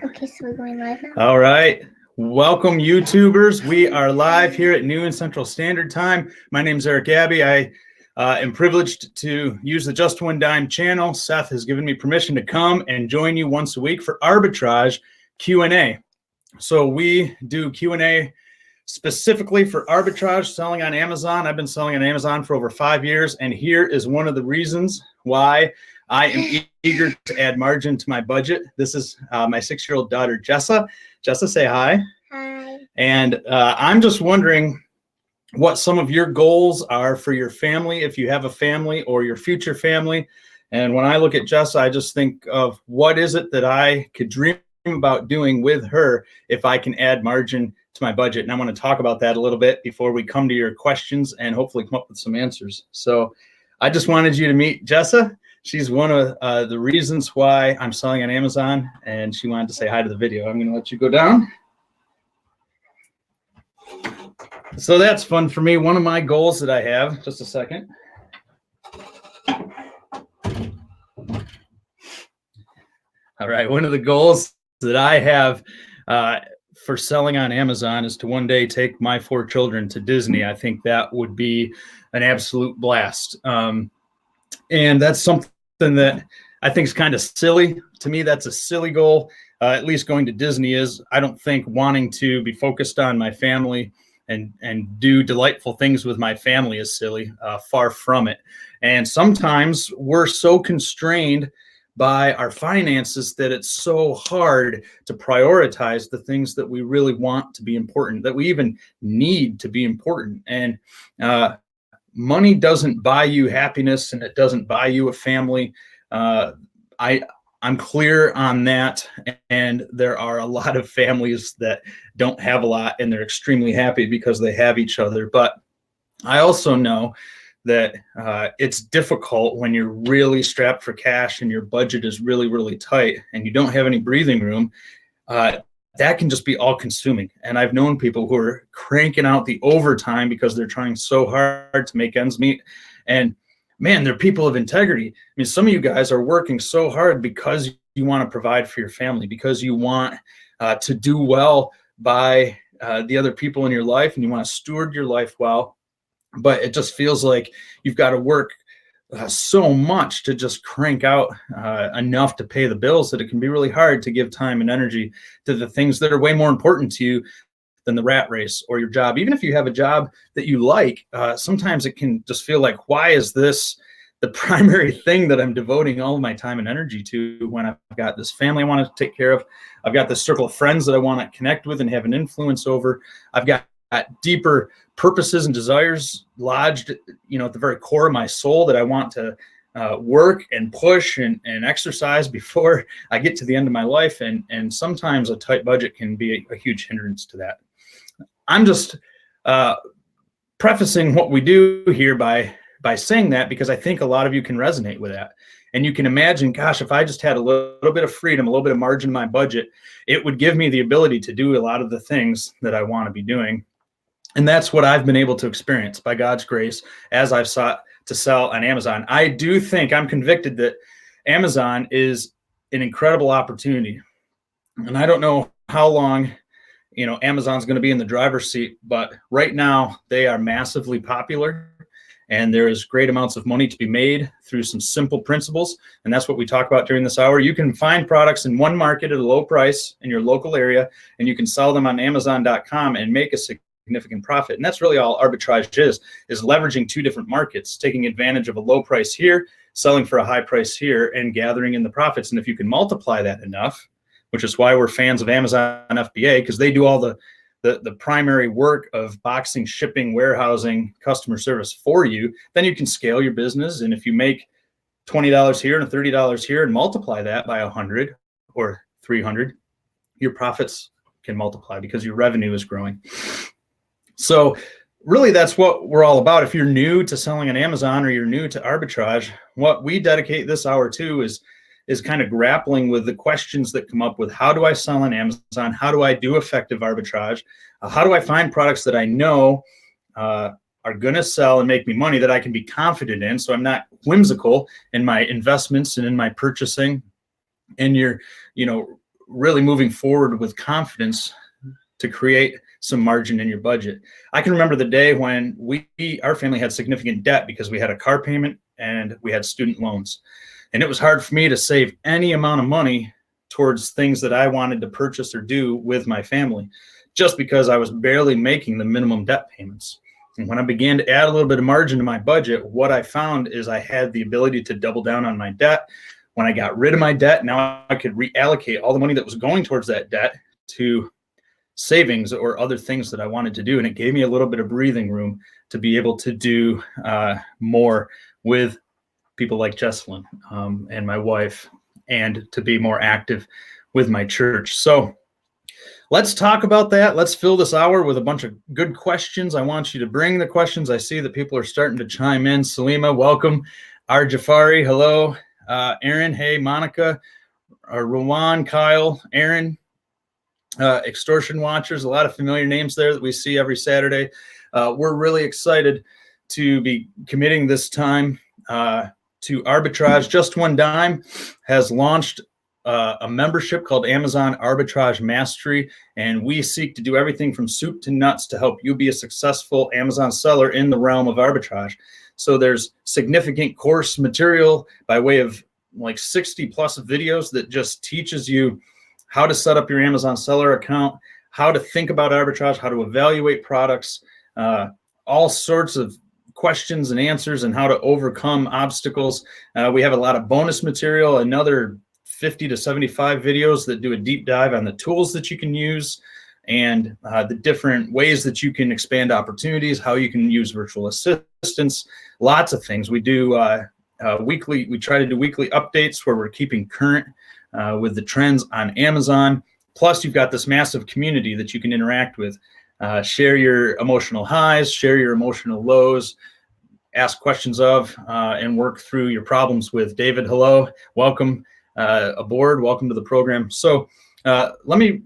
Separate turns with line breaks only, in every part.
Okay, so we're going live now?
All right. Welcome, YouTubers. We are live here at noon Central Standard Time. My name is Abbey. I am privileged to use the Just One Dime channel. Seth has given me permission to come and join you once a week for Arbitrage Q&A. So we do Q&A specifically for arbitrage, selling on Amazon. I've been selling on Amazon for over 5 years, and here is one of the reasons why I am eager to add margin to my budget. This is my 6-year-old daughter, Jessa. Jessa, say hi.
Hi.
And I'm just wondering what some of your goals are for your family, if you have a family or your future family. And when I look at Jessa, I just think of what is it that I could dream about doing with her if I can add margin to my budget. And I want to talk about that a little bit before we come to your questions and hopefully come up with some answers. So I just wanted you to meet Jessa. She's one of the reasons why I'm selling on Amazon, and she wanted to say hi to the video. I'm going to let you go down. So that's fun for me. One of my goals that I have, just a second. All right, one of the goals that I have for selling on Amazon is to one day take my 4 children to Disney. I think that would be an absolute blast. And that's something that I think is kind of silly. To me, that's a silly goal. At least going to Disney is. I don't think wanting to be focused on my family and do delightful things with my family is silly. Far from it. And sometimes we're so constrained by our finances that it's so hard to prioritize the things that we really want to be important, that we even need to be important. And money doesn't buy you happiness, and it doesn't buy you a family. I'm clear on that, and there are a lot of families that don't have a lot, and they're extremely happy because they have each other. But I also know that it's difficult when you're really strapped for cash and your budget is really, really tight and you don't have any breathing room. That can just be all consuming. And I've known people who are cranking out the overtime because they're trying so hard to make ends meet. And man, they're people of integrity. I mean, some of you guys are working so hard because you want to provide for your family, because you want to do well by the other people in your life, and you want to steward your life well. But it just feels like you've got to work so much to just crank out enough to pay the bills that it can be really hard to give time and energy to the things that are way more important to you than the rat race or your job. Even if you have a job that you like, sometimes it can just feel like, why is this the primary thing that I'm devoting all of my time and energy to when I've got this family I want to take care of? I've got this circle of friends that I want to connect with and have an influence over. I've got deeper purposes and desires lodged, at the very core of my soul that I want to work and push and exercise before I get to the end of my life. And sometimes a tight budget can be a huge hindrance to that. I'm just prefacing what we do here by saying that because I think a lot of you can resonate with that. And you can imagine, gosh, if I just had a little bit of freedom, a little bit of margin in my budget, it would give me the ability to do a lot of the things that I want to be doing. And that's what I've been able to experience by God's grace as I've sought to sell on Amazon. I do think, I'm convicted that Amazon is an incredible opportunity. And I don't know how long, Amazon's going to be in the driver's seat, but right now they are massively popular. And there is great amounts of money to be made through some simple principles. And that's what we talk about during this hour. You can find products in one market at a low price in your local area, and you can sell them on Amazon.com and make a significant profit. And that's really all arbitrage is leveraging 2 different markets, taking advantage of a low price here, selling for a high price here, and gathering in the profits. And if you can multiply that enough, which is why we're fans of Amazon FBA, because they do all the primary work of boxing, shipping, warehousing, customer service for you, then you can scale your business. And if you make $20 here and $30 here and multiply that by 100 or 300, your profits can multiply because your revenue is growing. So really that's what we're all about. If you're new to selling on Amazon or you're new to arbitrage, what we dedicate this hour to is kind of grappling with the questions that come up with, how do I sell on Amazon? How do I do effective arbitrage? How do I find products that I know are going to sell and make me money that I can be confident in, so I'm not whimsical in my investments and in my purchasing? And you're, really moving forward with confidence to create some margin in your budget. I can remember the day when our family had significant debt because we had a car payment and we had student loans. And it was hard for me to save any amount of money towards things that I wanted to purchase or do with my family, just because I was barely making the minimum debt payments. And when I began to add a little bit of margin to my budget, what I found is I had the ability to double down on my debt. When I got rid of my debt, now I could reallocate all the money that was going towards that debt to savings or other things that I wanted to do. And it gave me a little bit of breathing room to be able to do more with people like Jesselyn and my wife, and to be more active with my church. So let's talk about that. Let's fill this hour with a bunch of good questions. I want you to bring the questions. I see that people are starting to chime in. Salima, welcome. Ar Jafari, hello. Aaron, hey. Monica, Rowan, Kyle, Aaron, Extortion Watchers, a lot of familiar names there that we see every Saturday. We're really excited to be committing this time to Arbitrage. Just One Dime has launched a membership called Amazon Arbitrage Mastery, and we seek to do everything from soup to nuts to help you be a successful Amazon seller in the realm of arbitrage. So there's significant course material by way of like 60 plus videos that just teaches you how to set up your Amazon seller account, how to think about arbitrage, how to evaluate products, all sorts of questions and answers, and how to overcome obstacles. We have a lot of bonus material, another 50 to 75 videos that do a deep dive on the tools that you can use and the different ways that you can expand opportunities, how you can use virtual assistants, lots of things. We do we try to do weekly updates where we're keeping current with the trends on Amazon. Plus, you've got this massive community that you can interact with. Share your emotional highs, share your emotional lows, ask questions of, and work through your problems with. David, hello, welcome aboard, welcome to the program. So let me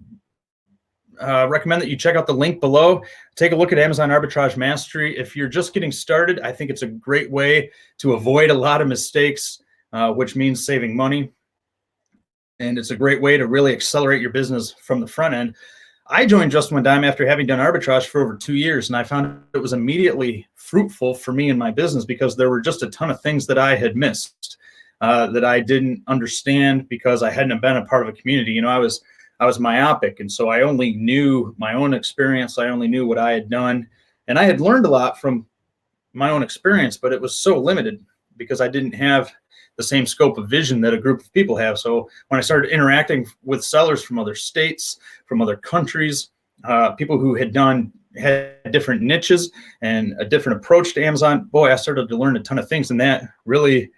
recommend that you check out the link below. Take a look at Amazon Arbitrage Mastery. If you're just getting started, I think it's a great way to avoid a lot of mistakes, which means saving money. And it's a great way to really accelerate your business from the front end. I joined Just One Dime after having done arbitrage for over 2 years, and I found it was immediately fruitful for me and my business because there were just a ton of things that I had missed, that I didn't understand because I hadn't been a part of a community. You know, I was myopic, and so I only knew my own experience. I only knew what I had done, and I had learned a lot from my own experience, but it was so limited because I didn't have the same scope of vision that a group of people have. So when I started interacting with sellers from other states, from other countries, people who had different niches and a different approach to Amazon, boy, I started to learn a ton of things, and that really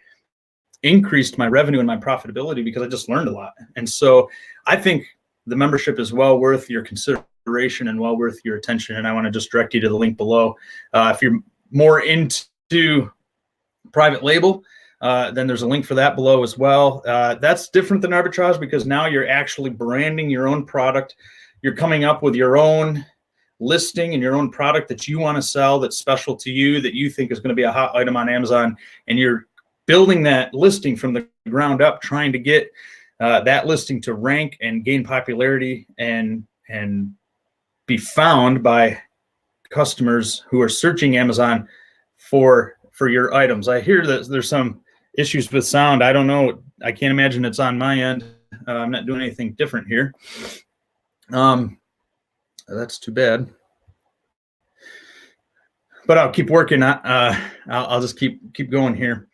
increased my revenue and my profitability because I just learned a lot. And so I think the membership is well worth your consideration and well worth your attention. And I want to just direct you to the link below. If you're more into private label, then there's a link for that below as well. That's different than arbitrage because now you're actually branding your own product. You're coming up with your own listing and your own product that you want to sell that's special to you, that you think is going to be a hot item on Amazon. And you're building that listing from the ground up, trying to get that listing to rank and gain popularity and be found by customers who are searching Amazon for your items. I hear that there's some issues with sound. I don't know. I can't imagine it's on my end. I'm not doing anything different here. That's too bad. But I'll keep working. I'll just keep going here.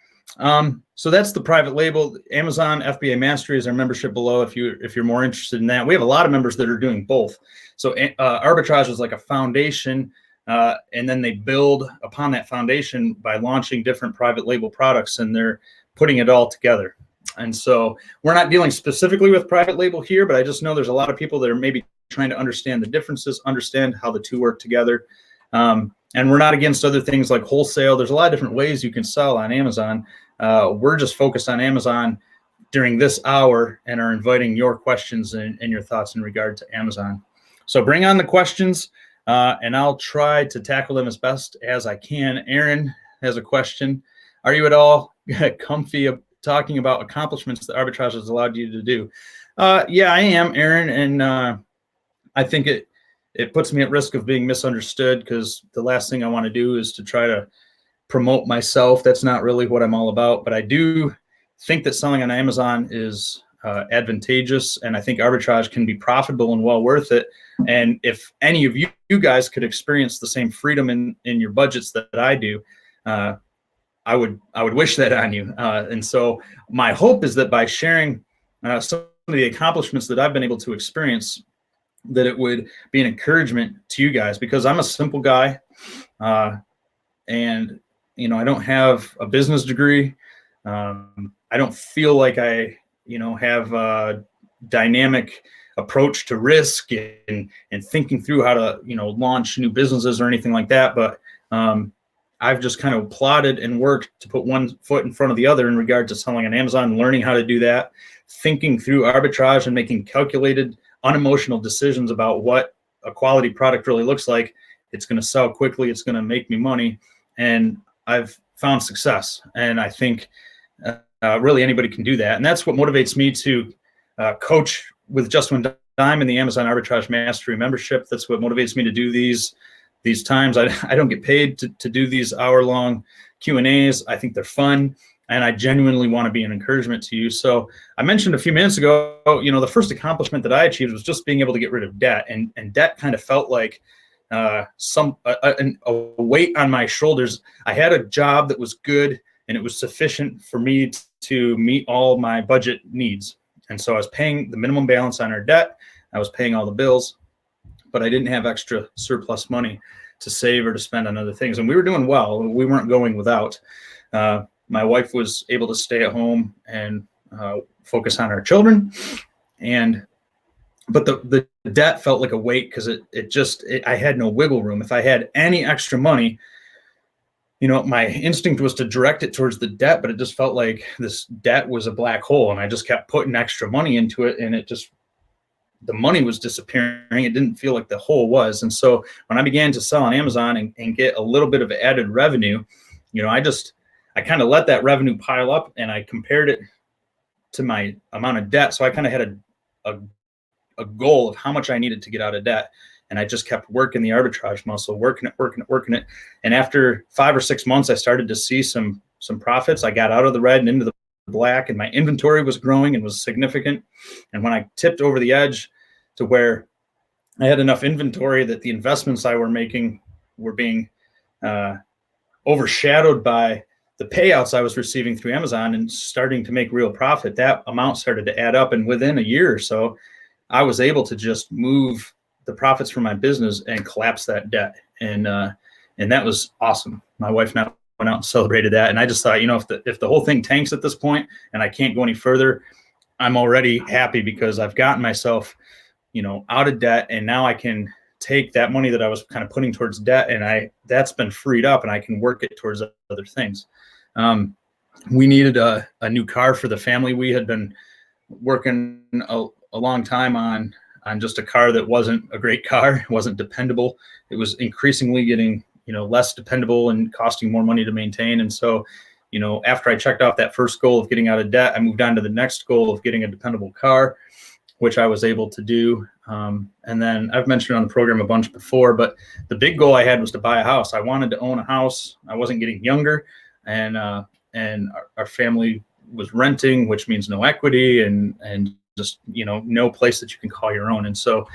So that's the private label. Amazon FBA Mastery is our membership below. If you're more interested in that, we have a lot of members that are doing both. So arbitrage is like a foundation, and then they build upon that foundation by launching different private label products, and they're putting it all together. And so we're not dealing specifically with private label here, but I just know there's a lot of people that are maybe trying to understand the differences, understand how the two work together. And we're not against other things like wholesale. There's a lot of different ways you can sell on Amazon. We're just focused on Amazon during this hour and are inviting your questions and your thoughts in regard to Amazon. So bring on the questions, and I'll try to tackle them as best as I can. Aaron has a question. Are you at all comfy talking about accomplishments that arbitrage has allowed you to do. Yeah, I am, Aaron, and I think it puts me at risk of being misunderstood, because the last thing I want to do is to try to promote myself. That's not really what I'm all about. But I do think that selling on Amazon is advantageous, and I think arbitrage can be profitable and well worth it. And if any of you guys could experience the same freedom in your budgets that I do, I would wish that on you. And so my hope is that by sharing some of the accomplishments that I've been able to experience, that it would be an encouragement to you guys, because I'm a simple guy, and I don't have a business degree. I don't feel like I have a dynamic approach to risk and thinking through how to launch new businesses or anything like that. But I've just kind of plotted and worked to put one foot in front of the other in regard to selling on Amazon, learning how to do that, thinking through arbitrage and making calculated, unemotional decisions about what a quality product really looks like. It's going to sell quickly. It's going to make me money. And I've found success. And I think really anybody can do that. And that's what motivates me to coach with Just One Dime in the Amazon Arbitrage Mastery membership. That's what motivates me to do these times. I don't get paid to do these hour-long Q&As. I think they're fun, and I genuinely want to be an encouragement to you. So I mentioned a few minutes ago, the first accomplishment that I achieved was just being able to get rid of debt, and debt kind of felt like a weight on my shoulders. I had a job that was good, and it was sufficient for me to meet all my budget needs. And so I was paying the minimum balance on our debt. I was paying all the bills, but I didn't have extra surplus money to save or to spend on other things. And we were doing well. We weren't going without. My wife was able to stay at home and focus on our children. But the debt felt like a weight, because I had no wiggle room. If I had any extra money, my instinct was to direct it towards the debt, but it just felt like this debt was a black hole, and I just kept putting extra money into it, and the money was disappearing. It didn't feel like the hole was. And so when I began to sell on Amazon and get a little bit of added revenue, I kind of let that revenue pile up, and I compared it to my amount of debt. So I kind of had a goal of how much I needed to get out of debt. And I just kept working the arbitrage muscle, working it. And after 5 or 6 months, I started to see some profits. I got out of the red and into the black, and my inventory was growing and was significant. And when I tipped over the edge to where I had enough inventory that the investments I were making were being overshadowed by the payouts I was receiving through Amazon and starting to make real profit, that amount started to add up. And within a year or so, I was able to just move the profits from my business and collapse that debt. And that was awesome. My wife and I went out and celebrated that. And I just thought, if the whole thing tanks at this point and I can't go any further, I'm already happy, because I've gotten myself, out of debt. And now I can take that money that I was kind of putting towards debt, and that's been freed up, and I can work it towards other things. We needed a new car for the family. We had been working a long time on just a car that wasn't a great car. It wasn't dependable. It was increasingly getting, less dependable and costing more money to maintain. And so, after I checked off that first goal of getting out of debt, I moved on to the next goal of getting a dependable car, which I was able to do. And then I've mentioned on the program a bunch before, but the big goal I had was to buy a house. I wanted to own a house. I wasn't getting younger, and our family was renting, which means no equity and just, no place that you can call your own. And so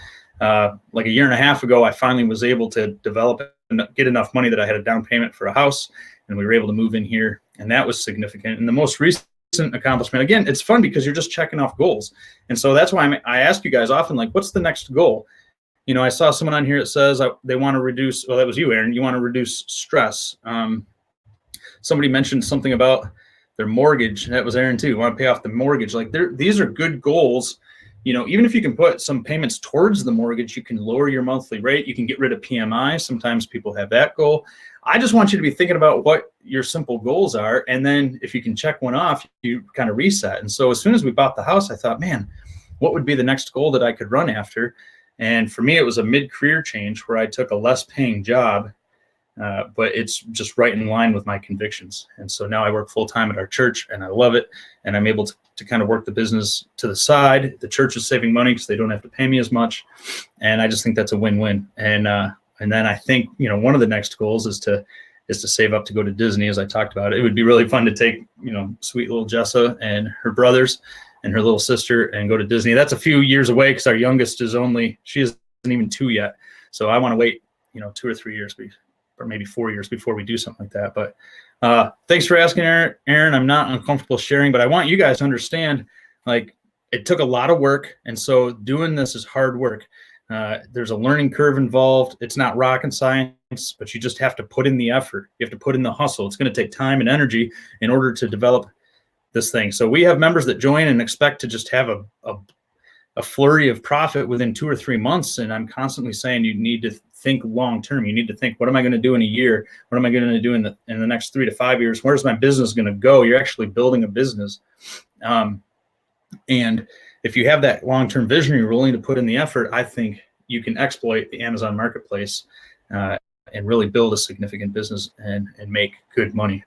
like a year and a half ago, I finally was able to develop and get enough money that I had a down payment for a house, and we were able to move in here, and that was significant. And the most recent accomplishment, again, it's fun because you're just checking off goals. And so that's why I ask you guys often, like, what's the next goal? I saw someone on here that says they want to reduce, well, that was you, Aaron, you want to reduce stress. Somebody mentioned something about their mortgage. That was Aaron too. Want to pay off the mortgage. Like, these are good goals. Even if you can put some payments towards the mortgage, you can lower your monthly rate. You can get rid of PMI. Sometimes people have that goal. I just want you to be thinking about what your simple goals are. And then if you can check one off, you kind of reset. And so as soon as we bought the house, I thought, man, what would be the next goal that I could run after? And for me, it was a mid-career change where I took a less paying job but it's just right in line with my convictions. And so now I work full time at our church, and I love it. And I'm able to kind of work the business to the side. The church is saving money because they don't have to pay me as much, and I just think that's a win-win. And then I think, you know, one of the next goals is to save up to go to Disney, as I talked about. It would be really fun to take, you know, sweet little Jessa and her brothers and her little sister and go to Disney. That's a few years away because our youngest she isn't even 2 yet. So I want to wait, you know, 2 or 3 years, or maybe 4 years before we do something like that. But thanks for asking, Aaron. I'm not uncomfortable sharing, but I want you guys to understand, like, it took a lot of work. And so doing this is hard work. There's a learning curve involved. It's not rocket science, but you just have to put in the effort. You have to put in the hustle. It's going to take time and energy in order to develop this thing. So we have members that join and expect to just have a flurry of profit within 2 or 3 months. And I'm constantly saying you need to think long term. You need to think, what am I going to do in a year? What am I going to do in the next 3 to 5 years? Where's my business going to go? You're actually building a business. And if you have that long-term vision, you're willing to put in the effort, I think you can exploit the Amazon marketplace and really build a significant business and make good money.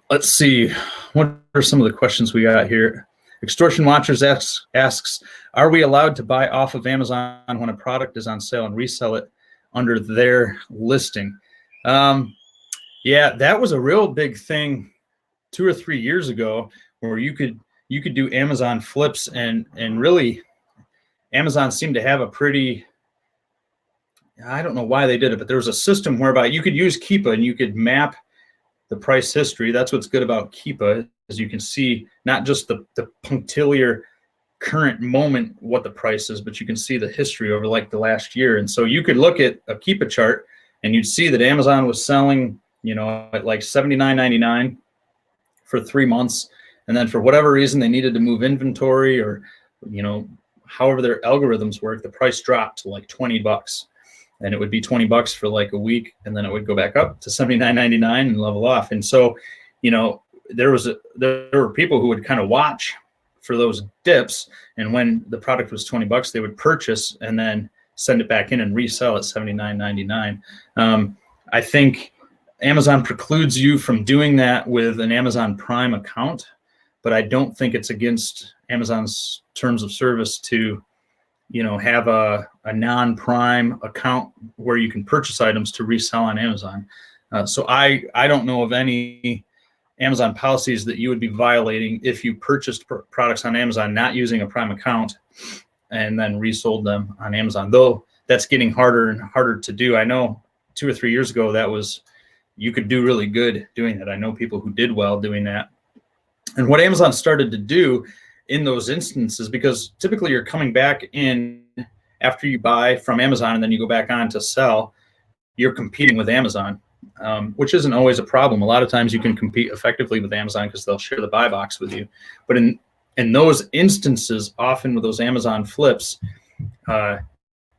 Let's see. What are some of the questions we got here? Extortion Watchers asks, are we allowed to buy off of Amazon when a product is on sale and resell it under their listing? Yeah, that was a real big thing 2 or 3 years ago, where you could do Amazon flips, and really Amazon seemed to have a pretty, I don't know why they did it, but there was a system whereby you could use Keepa and you could map the price history. That's what's good about Keepa, is you can see not just the punctiliar current moment what the price is, but you can see the history over like the last year. And so you could look at a Keepa chart and you'd see that Amazon was selling, you know, at like $79.99 for 3 months. And then for whatever reason, they needed to move inventory, or, you know, however their algorithms work, the price dropped to like $20. And it would be $20 for like a week, and then it would go back up to $79.99 and level off. And so, you know, there were people who would kind of watch for those dips, and when the product was $20, they would purchase and then send it back in and resell at $79.99. I think Amazon precludes you from doing that with an Amazon Prime account, but I don't think it's against Amazon's terms of service to, you know, have a non-Prime account where you can purchase items to resell on Amazon. So I don't know of any Amazon policies that you would be violating if you purchased products on Amazon not using a Prime account and then resold them on Amazon, though that's getting harder and harder to do. I know 2 or 3 years ago you could do really good doing that. I know people who did well doing that. And what Amazon started to do in those instances, because typically you're coming back in after you buy from Amazon and then you go back on to sell, you're competing with Amazon, which isn't always a problem. A lot of times you can compete effectively with Amazon because they'll share the buy box with you. But in those instances, often with those Amazon flips,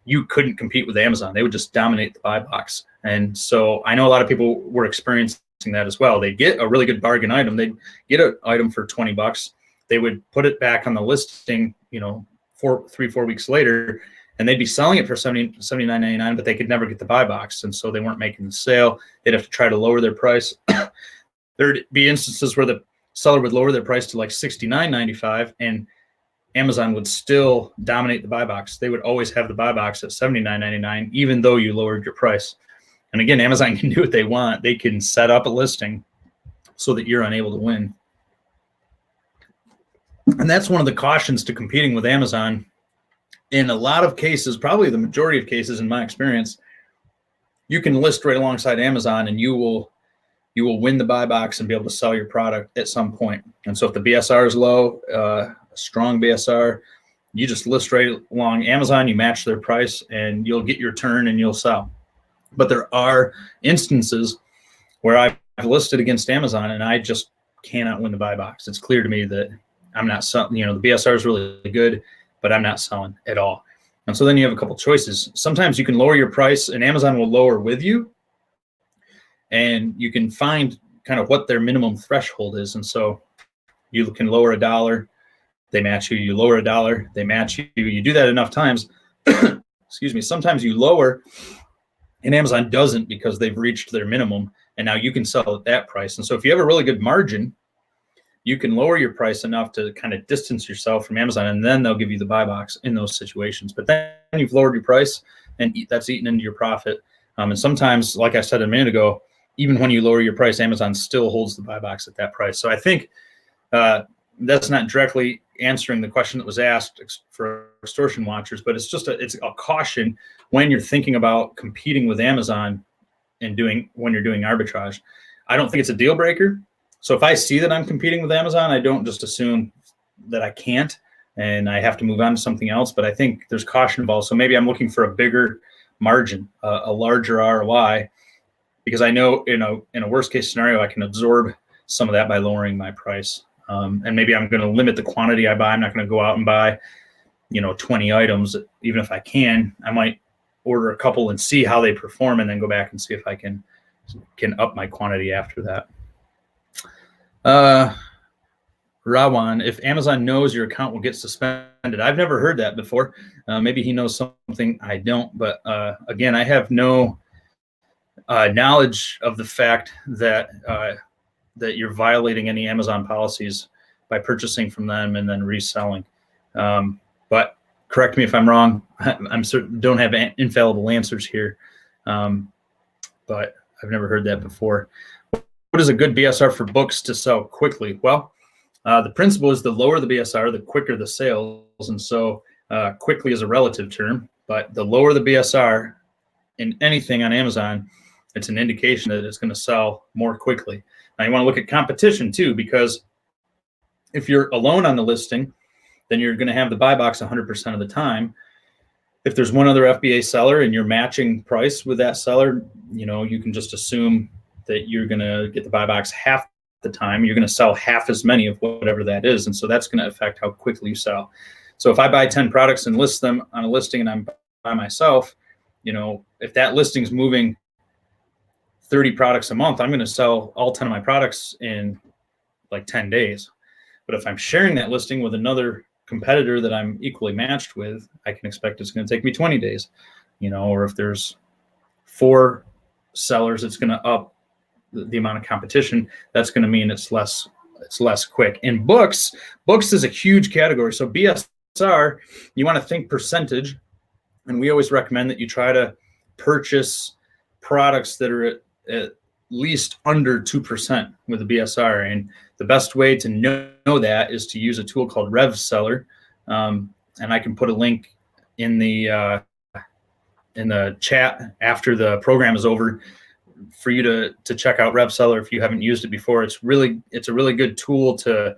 you couldn't compete with Amazon. They would just dominate the buy box. And so I know a lot of people were experiencing that as well. They get a really good bargain item. They'd get an item for $20. They would put it back on the listing, you know, 3-4 weeks later, and they'd be selling it for $79.99, but they could never get the buy box. And so they weren't making the sale. They'd have to try to lower their price. There'd be instances where the seller would lower their price to like $69.95, and Amazon would still dominate the buy box. They would always have the buy box at $79.99, even though you lowered your price. And again, Amazon can do what they want. They can set up a listing so that you're unable to win. And that's one of the cautions to competing with Amazon. In a lot of cases, probably the majority of cases in my experience, you can list right alongside Amazon and you will win the buy box and be able to sell your product at some point. And so if the BSR is low, a strong BSR, you just list right along Amazon, you match their price, and you'll get your turn and you'll sell. But there are instances where I've listed against Amazon and I just cannot win the buy box. It's clear to me that I'm not selling, you know, the BSR is really good, but I'm not selling at all. And so then you have a couple choices. Sometimes you can lower your price and Amazon will lower with you, and you can find kind of what their minimum threshold is. And so you can lower $1, they match you. You lower $1, they match you. You do that enough times. Excuse me. Sometimes you lower and Amazon doesn't because they've reached their minimum, and now you can sell at that price. And so if you have a really good margin, you can lower your price enough to kind of distance yourself from Amazon, and then they'll give you the buy box in those situations. But then you've lowered your price, and that's eaten into your profit. And sometimes, like I said a minute ago, even when you lower your price, Amazon still holds the buy box at that price. So I think that's not directly answering the question that was asked for extortion watchers, but it's just it's a caution when you're thinking about competing with Amazon and when you're doing arbitrage. I don't think it's a deal breaker. So if I see that I'm competing with Amazon, I don't just assume that I can't and I have to move on to something else. But I think there's caution involved. So maybe I'm looking for a bigger margin, a larger ROI, because I know in a worst case scenario, I can absorb some of that by lowering my price. And maybe I'm going to limit the quantity I buy. I'm not going to go out and buy, 20 items. Even if I can, I might order a couple and see how they perform, and then go back and see if I can up my quantity after that. Rawan, if Amazon knows your account will get suspended. I've never heard that before. Maybe he knows something I don't, but again, I have no knowledge of the fact that you're violating any Amazon policies by purchasing from them and then reselling. But correct me if I'm wrong. I'm certain don't have infallible answers here, but I've never heard that before. What is a good BSR for books to sell quickly? Well, the principle is the lower the BSR, the quicker the sales. And so quickly is a relative term, but the lower the BSR in anything on Amazon, it's an indication that it's going to sell more quickly. Now you want to look at competition too, because if you're alone on the listing, then you're going to have the buy box 100% of the time. If there's one other FBA seller and you're matching price with that seller, you can just assume that you're going to get the buy box half the time. You're going to sell half as many of whatever that is. And so that's going to affect how quickly you sell. So if I buy 10 products and list them on a listing and I'm by myself, if that listing's moving 30 products a month, I'm going to sell all 10 of my products in like 10 days. But if I'm sharing that listing with another competitor that I'm equally matched with, I can expect it's going to take me 20 days, or if there's 4 sellers, it's going to up the amount of competition. That's going to mean it's less quick. In books is a huge category. So BSR, you want to think percentage, and we always recommend that you try to purchase products that are at least under 2% with the BSR. And the best way to know that is to use a tool called RevSeller. And I can put a link in the chat after the program is over for you to check out RevSeller if you haven't used it before. It's a really good tool to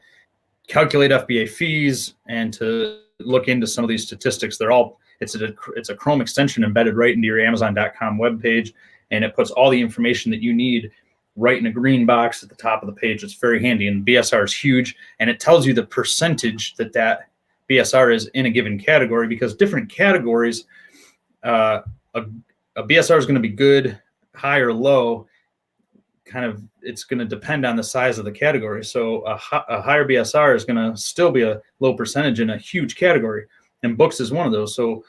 calculate FBA fees and to look into some of these statistics. It's a Chrome extension embedded right into your Amazon.com webpage, and it puts all the information that you need right in a green box at the top of the page. It's very handy, and BSR is huge, and it tells you the percentage that BSR is in a given category, because different categories, a BSR is going to be good, high or low. It's going to depend on the size of the category. So a higher BSR is going to still be a low percentage in a huge category, and books is one of those. So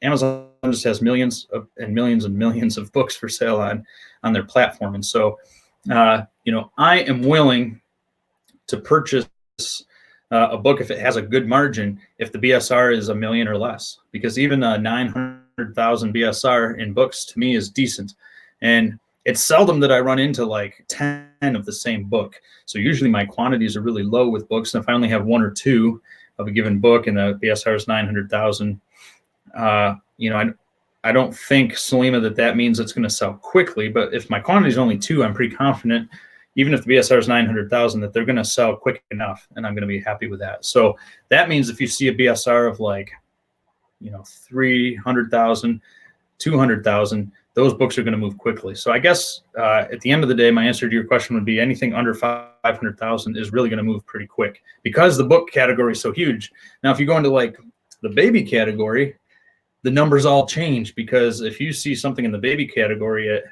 Amazon just has millions and millions of books for sale on their platform, and so I am willing to purchase a book if it has a good margin, if the BSR is $1 million or less, because even a 900,000 BSR in books to me is decent. And it's seldom that I run into like 10 of the same book. So usually my quantities are really low with books. And if I only have 1 or 2 of a given book and the BSR is 900,000, I don't think, Salima, that means it's going to sell quickly. But if my quantity is only 2, I'm pretty confident, even if the BSR is 900,000, that they're going to sell quick enough, and I'm going to be happy with that. So that means if you see a BSR of like, 300,000, 200,000, those books are going to move quickly. So I guess at the end of the day, my answer to your question would be anything under 500,000 is really going to move pretty quick, because the book category is so huge. Now, if you go into like the baby category, the numbers all change, because if you see something in the baby category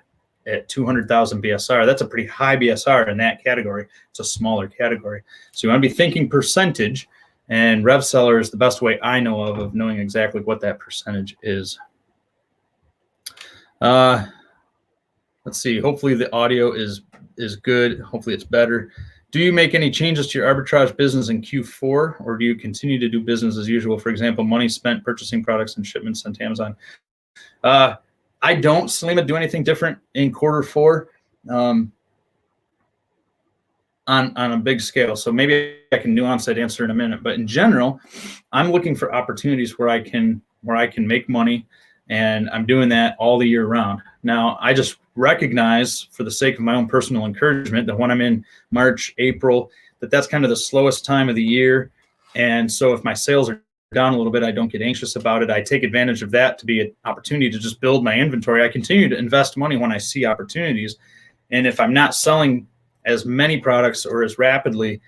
at 200,000 BSR, that's a pretty high BSR in that category. It's a smaller category. So you want to be thinking percentage, and RevSeller is the best way I know of knowing exactly what that percentage is. Let's see. Hopefully the audio is good. Hopefully it's better. Do you make any changes to your arbitrage business in Q4, or do you continue to do business as usual? For example, money spent purchasing products and shipments sent to Amazon. I don't, Selima, do anything different in Q4 on a big scale. So maybe I can nuance that answer in a minute. But in general, I'm looking for opportunities where I can make money, and I'm doing that all the year round. Now, I just recognize, for the sake of my own personal encouragement, that when I'm in March, April, that's kind of the slowest time of the year. And so if my sales are down a little bit, I don't get anxious about it. I take advantage of that to be an opportunity to just build my inventory. I continue to invest money when I see opportunities. And if I'm not selling as many products or as rapidly,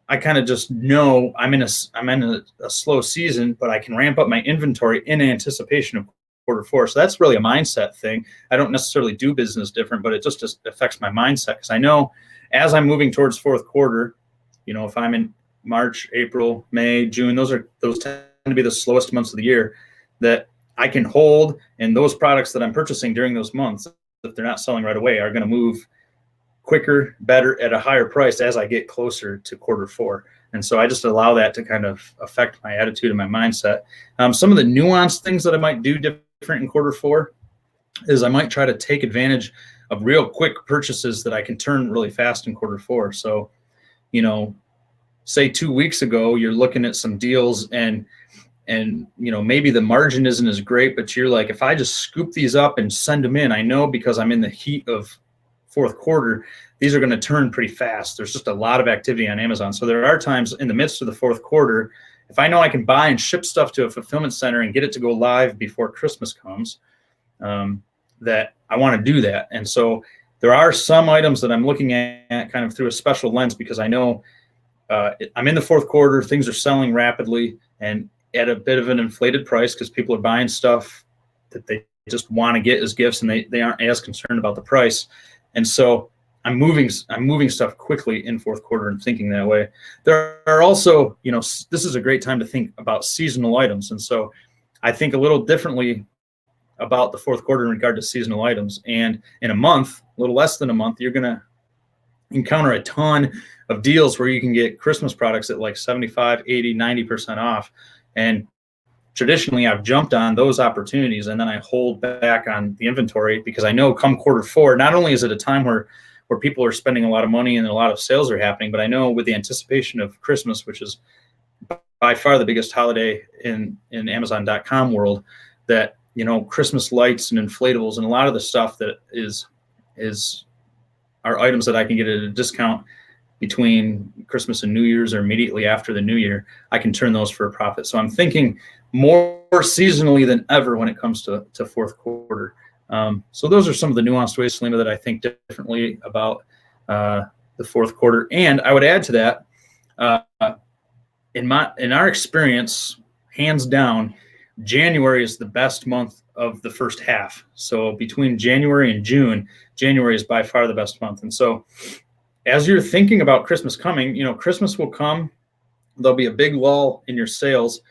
I kind of just know I'm in a slow season, but I can ramp up my inventory in anticipation of Q4. So that's really a mindset thing. I don't necessarily do business different, but it just affects my mindset, because I know as I'm moving towards Q4, if I'm in March, April, May, June, those tend to be the slowest months of the year, that I can hold, and those products that I'm purchasing during those months, if they're not selling right away, are going to move quicker, better, at a higher price as I get closer to Q4. And so I just allow that to kind of affect my attitude and my mindset. Some of the nuanced things that I might do different in Q4 is I might try to take advantage of real quick purchases that I can turn really fast in Q4. So, say 2 weeks ago, you're looking at some deals, and maybe the margin isn't as great, but you're like, if I just scoop these up and send them in, I know, because I'm in the heat of Q4, these are going to turn pretty fast. There's just a lot of activity on Amazon. So there are times in the midst of the Q4, if I know I can buy and ship stuff to a fulfillment center and get it to go live before Christmas comes, that I want to do that. And so there are some items that I'm looking at kind of through a special lens, because I know I'm in the Q4, things are selling rapidly and at a bit of an inflated price, because people are buying stuff that they just want to get as gifts, and they aren't as concerned about the price. And so I'm moving stuff quickly in Q4 and thinking that way. There are also, this is a great time to think about seasonal items. And so I think a little differently about the Q4 in regard to seasonal items. And in a month, a little less than a month, you're going to encounter a ton of deals where you can get Christmas products at like 75, 80, 90% off. And traditionally, I've jumped on those opportunities, and then I hold back on the inventory, because I know come Q4, not only is it a time where people are spending a lot of money and a lot of sales are happening, but I know with the anticipation of Christmas, which is by far the biggest holiday in Amazon.com world, that Christmas lights and inflatables and a lot of the stuff that are items that I can get at a discount between Christmas and New Year's, or immediately after the New Year, I can turn those for a profit. So I'm thinking more seasonally than ever when it comes to Q4. So those are some of the nuanced ways, Selima, that I think differently about the Q4. And I would add to that, in our experience, hands down, January is the best month of the first half. So between January and June, January is by far the best month. And so as you're thinking about Christmas coming, Christmas will come. There'll be a big lull in your sales,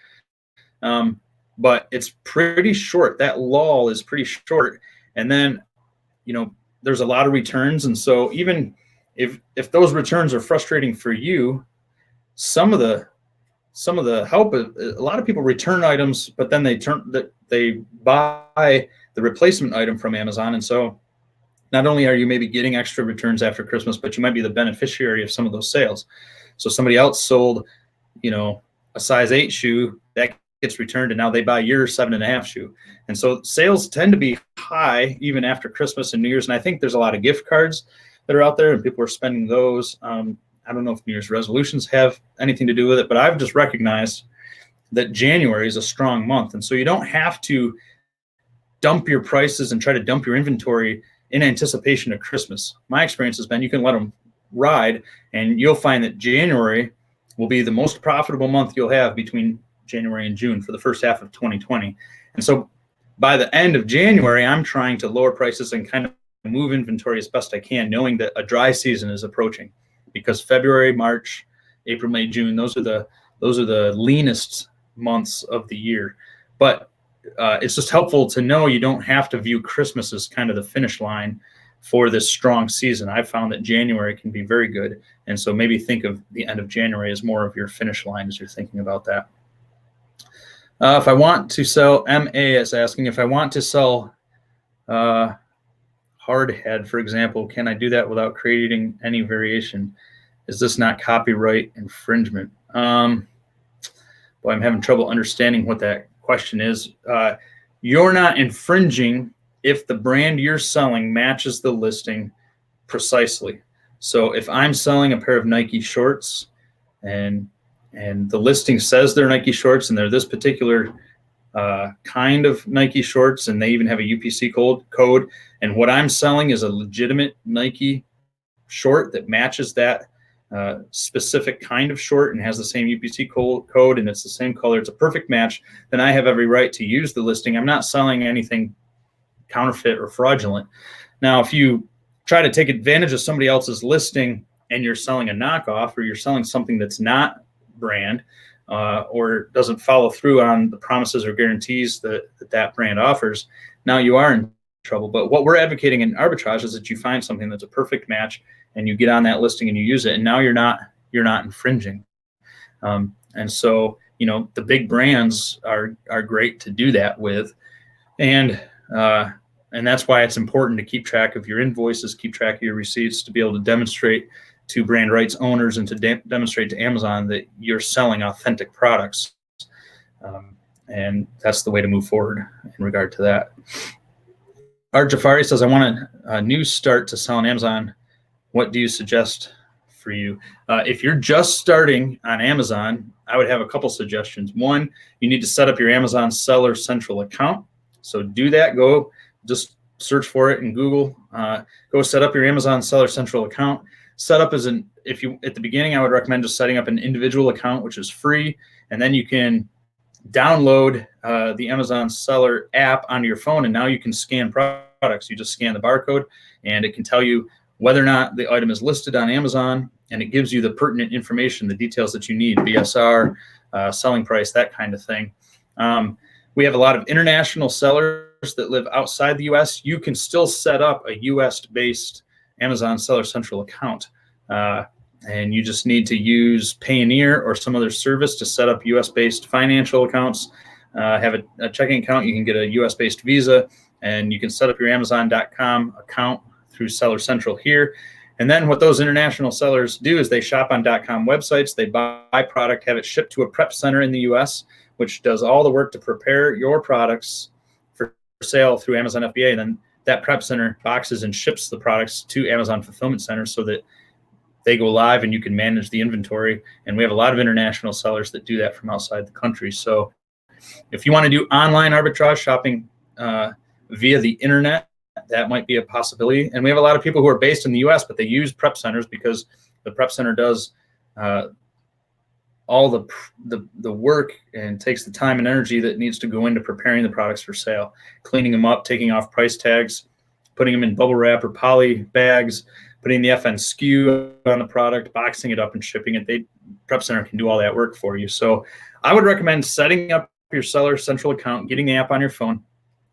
but it's pretty short. That lull is pretty short. And then, there's a lot of returns. And so even if those returns are frustrating for you, some of the help, a lot of people return items, but then they buy the replacement item from Amazon. And so not only are you maybe getting extra returns after Christmas, but you might be the beneficiary of some of those sales. So somebody else sold, a size 8 shoe that gets returned, and now they buy your 7.5 shoe. And so sales tend to be high even after Christmas and New Year's. And I think there's a lot of gift cards that are out there, and people are spending those. I don't know if New Year's resolutions have anything to do with it, but I've just recognized that January is a strong month. And so you don't have to dump your prices and try to dump your inventory in anticipation of Christmas. My experience has been you can let them ride, and you'll find that January will be the most profitable month you'll have between January and June for the first half of 2020. And so by the end of January, I'm trying to lower prices and kind of move inventory as best I can, knowing that a dry season is approaching, because February, March, April, May, June, those are the leanest months of the year. But it's just helpful to know you don't have to view Christmas as kind of the finish line for this strong season. I've found that January can be very good. And so maybe think of the end of January as more of your finish line as you're thinking about that. If I want to sell, MA is asking, if I want to sell hardhead, for example, can I do that without creating any variation? Is this not copyright infringement? Boy, I'm having trouble understanding what that question is. You're not infringing if the brand you're selling matches the listing precisely. So if I'm selling a pair of Nike shorts and the listing says they're Nike shorts and they're this particular kind of Nike shorts, and they even have a UPC code, and what I'm selling is a legitimate Nike short that matches that specific kind of short and has the same UPC code and it's the same color, it's a perfect match, then I have every right to use the listing. I'm not selling anything counterfeit or fraudulent. Now, if you try to take advantage of somebody else's listing and you're selling a knockoff, or you're selling something that's not brand or doesn't follow through on the promises or guarantees that brand offers, now you are in trouble. But what we're advocating in arbitrage is that you find something that's a perfect match and you get on that listing and you use it, and now you're not infringing. And so, the big brands are great to do that with, and that's why it's important to keep track of your invoices, keep track of your receipts, to be able to demonstrate to brand rights owners and to demonstrate to Amazon that you're selling authentic products. And that's the way to move forward in regard to that. Art Jafari says, I want a new start to sell on Amazon. What do you suggest for you? If you're just starting on Amazon, I would have a couple suggestions. One, you need to set up your Amazon Seller Central account. So do that. Go just search for it in Google. Go set up your Amazon Seller Central account. Set up at the beginning, I would recommend just setting up an individual account, which is free. And then you can download the Amazon Seller app onto your phone, and now you can scan products. You just scan the barcode, and it can tell you whether or not the item is listed on Amazon, and it gives you the pertinent information, the details that you need, BSR, selling price, that kind of thing. We have a lot of international sellers that live outside the U.S. You can still set up a U.S.-based Amazon Seller Central account, and you just need to use Payoneer or some other service to set up U.S.-based financial accounts. Have a checking account. You can get a U.S.-based Visa, and you can set up your Amazon.com account through Seller Central here. And then what those international sellers do is they shop on .com websites. They buy product, have it shipped to a prep center in the U.S., which does all the work to prepare your products for sale through Amazon FBA. And then that prep center boxes and ships the products to Amazon fulfillment centers so that they go live and you can manage the inventory. And we have a lot of international sellers that do that from outside the country. So if you want to do online arbitrage shopping via the internet, that might be a possibility. And we have a lot of people who are based in the US, but they use prep centers because the prep center does all the work and takes the time and energy that needs to go into preparing the products for sale, cleaning them up, taking off price tags, putting them in bubble wrap or poly bags, putting the FN SKU on the product, boxing it up and shipping it. Prep Center can do all that work for you. So I would recommend setting up your Seller Central account, getting the app on your phone,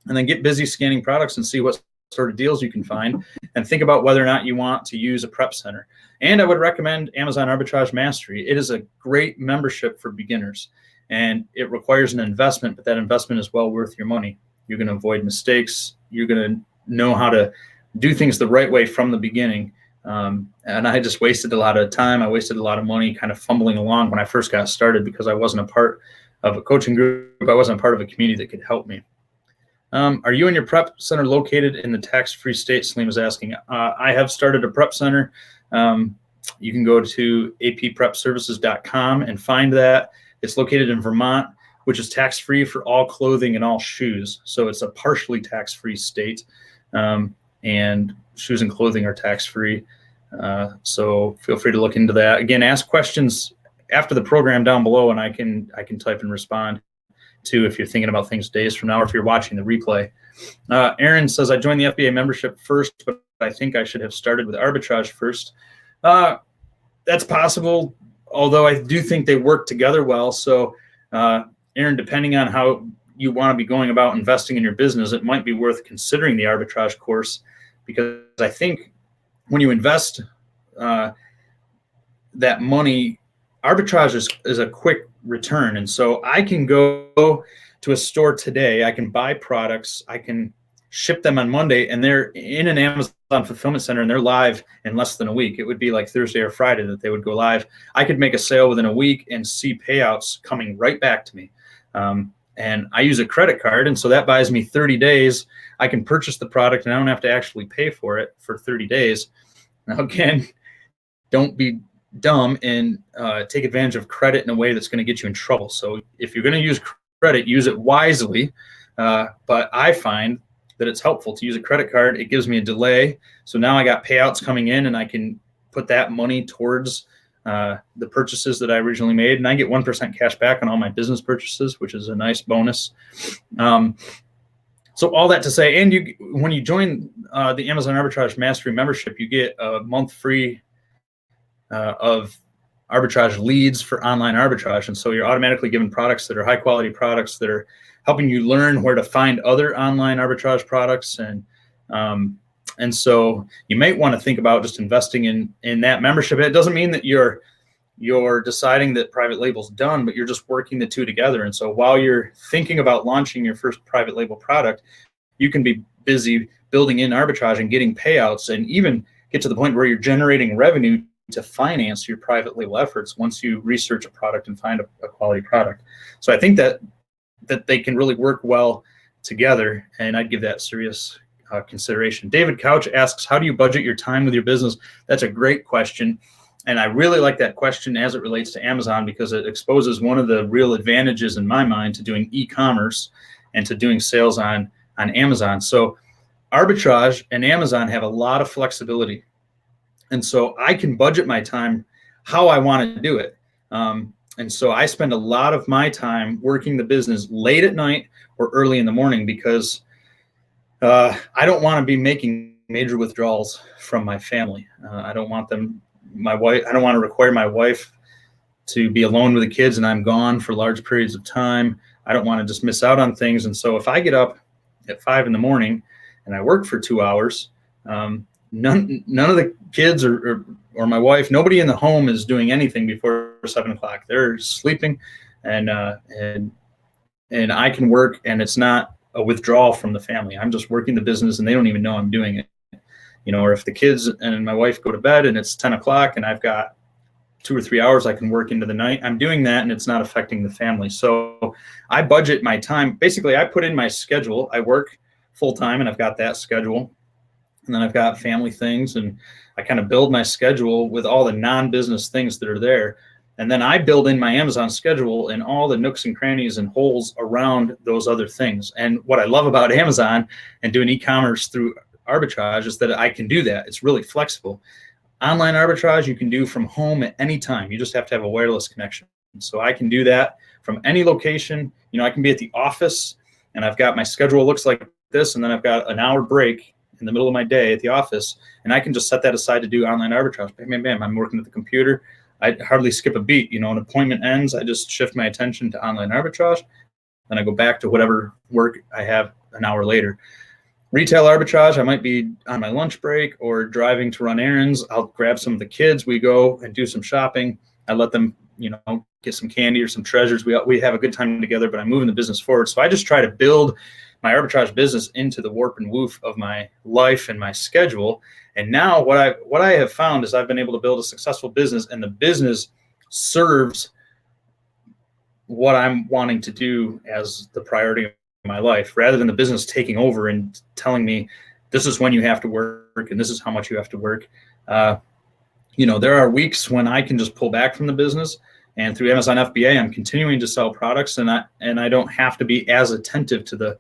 and then get busy scanning products and see what sort of deals you can find, and think about whether or not you want to use a prep center. And I would recommend Amazon Arbitrage Mastery. It is a great membership for beginners, and it requires an investment, but that investment is well worth your money. You're going to avoid mistakes. You're going to know how to do things the right way from the beginning. And I just wasted a lot of time. I wasted a lot of money kind of fumbling along when I first got started because I wasn't a part of a coaching group. I wasn't a part of a community that could help me. Are you and your prep center located in the tax-free state? Salim is asking. I have started a prep center. You can go to apprepservices.com and find that. It's located in Vermont, which is tax-free for all clothing and all shoes. So it's a partially tax-free state, and shoes and clothing are tax-free. So feel free to look into that. Again, ask questions after the program down below, and I can type and respond to if you're thinking about things days from now or if you're watching the replay. Aaron says, I joined the FBA membership first, but I think I should have started with arbitrage first. That's possible, although I do think they work together well. So Aaron, depending on how you want to be going about investing in your business, it might be worth considering the arbitrage course, because I think when you invest that money, arbitrage is a quick return. And so I can go to a store today, I can buy products, I can ship them on Monday, and they're in an Amazon fulfillment center and they're live in less than a week. It would be like Thursday or Friday that they would go live. I could make a sale within a week and see payouts coming right back to me. And I use a credit card, and so that buys me 30 days. I can purchase the product and I don't have to actually pay for it for 30 days. Now, again, don't be dumb and take advantage of credit in a way that's going to get you in trouble. So if you're going to use credit, use it wisely. But I find that it's helpful to use a credit card. It gives me a delay. So now I got payouts coming in and I can put that money towards the purchases that I originally made. And I get 1% cash back on all my business purchases, which is a nice bonus. So all that to say, and when you join the Amazon Arbitrage Mastery membership, you get a month free of arbitrage leads for online arbitrage. And so you're automatically given products that are high quality products that are helping you learn where to find other online arbitrage products. And so you might want to think about just investing in that membership. It doesn't mean that you're deciding that private label's done, but you're just working the two together. And so while you're thinking about launching your first private label product, you can be busy building in arbitrage and getting payouts, and even get to the point where you're generating revenue to finance your private label efforts once you research a product and find a quality product. So I think that they can really work well together, and I'd give that serious consideration. David Couch asks, how do you budget your time with your business? That's a great question. And I really like that question as it relates to Amazon, because it exposes one of the real advantages in my mind to doing e-commerce and to doing sales on Amazon. So arbitrage and Amazon have a lot of flexibility. And so I can budget my time how I want to do it. And so I spend a lot of my time working the business late at night or early in the morning, because I don't want to be making major withdrawals from my family. I don't want I don't want to require my wife to be alone with the kids and I'm gone for large periods of time. I don't want to just miss out on things. And so if I get up at 5 a.m. and I work for 2 hours, none of the kids or my wife, nobody in the home is doing anything before 7 o'clock. They're sleeping, and I can work, and it's not a withdrawal from the family. I'm just working the business, and they don't even know I'm doing it. Or if the kids and my wife go to bed and it's 10 o'clock and I've got 2 or 3 hours I can work into the night, I'm doing that, and it's not affecting the family. So I budget my time. Basically, I put in my schedule. I work full time, and I've got that schedule. And then I've got family things, and I kind of build my schedule with all the non-business things that are there. And then I build in my Amazon schedule and all the nooks and crannies and holes around those other things. And what I love about Amazon and doing e-commerce through arbitrage is that I can do that. It's really flexible. Online arbitrage you can do from home at any time. You just have to have a wireless connection. So I can do that from any location. I can be at the office, and I've got my schedule looks like this, and then I've got an hour break in the middle of my day at the office, and I can just set that aside to do online arbitrage. Bam, bam, bam. I'm working at the computer. I hardly skip a beat. An appointment ends, I just shift my attention to online arbitrage, then I go back to whatever work I have an hour later. Retail arbitrage, I might be on my lunch break or driving to run errands. I'll grab some of the kids. We go and do some shopping. I let them, get some candy or some treasures. We have a good time together, but I'm moving the business forward. So I just try to build my arbitrage business into the warp and woof of my life and my schedule. And now what I have found is I've been able to build a successful business, and the business serves what I'm wanting to do as the priority of my life, rather than the business taking over and telling me this is when you have to work and this is how much you have to work. There are weeks when I can just pull back from the business, and through Amazon FBA, I'm continuing to sell products, and I don't have to be as attentive to the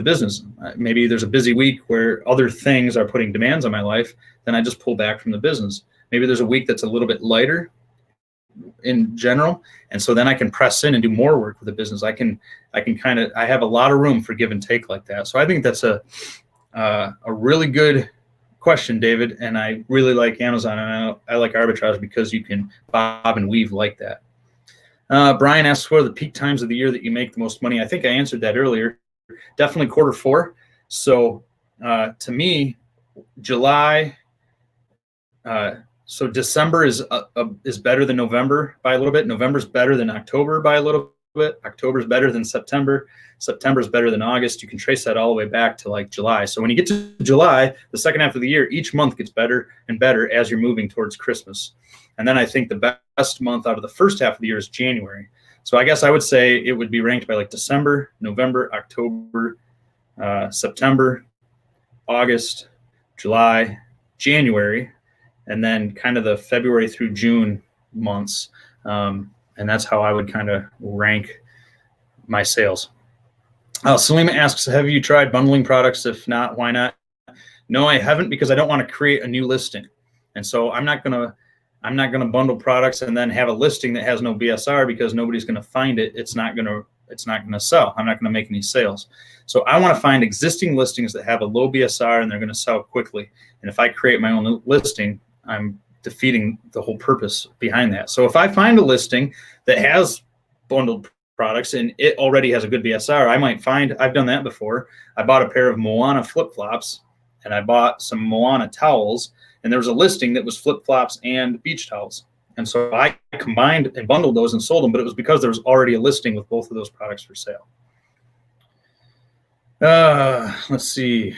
business. Maybe there's a busy week where other things are putting demands on my life, then I just pull back from the business. Maybe there's a week that's a little bit lighter in general, and so then I can press in and do more work with the business. I have a lot of room for give and take like that. So I think that's a really good question, David, and I really like Amazon, and I like arbitrage because you can bob and weave like that. Brian asks, what are the peak times of the year that you make the most money? I think I answered that earlier. Definitely Q4. So to me, July, so December is better than November by a little bit. November's better than October by a little bit. October's better than September. September's better than August. You can trace that all the way back to like July. So when you get to July, the second half of the year, each month gets better and better as you're moving towards Christmas. And then I think the best month out of the first half of the year is January. So I guess I would say it would be ranked by like December, November, October, September, August, July, January, and then kind of the February through June months. And that's how I would kind of rank my sales. Salima asks, have you tried bundling products? If not, why not? No, I haven't, because I don't want to create a new listing. And so I'm not going to bundle products and then have a listing that has no BSR, because nobody's going to find it. It's not going to sell. I'm not going to make any sales. So I want to find existing listings that have a low BSR and they're going to sell quickly. And if I create my own listing, I'm defeating the whole purpose behind that. So if I find a listing that has bundled products and it already has a good BSR, I might find, I've done that before. I bought a pair of Moana flip-flops and I bought some Moana towels, and there was a listing that was flip-flops and beach towels. And so I combined and bundled those and sold them, but it was because there was already a listing with both of those products for sale. Let's see.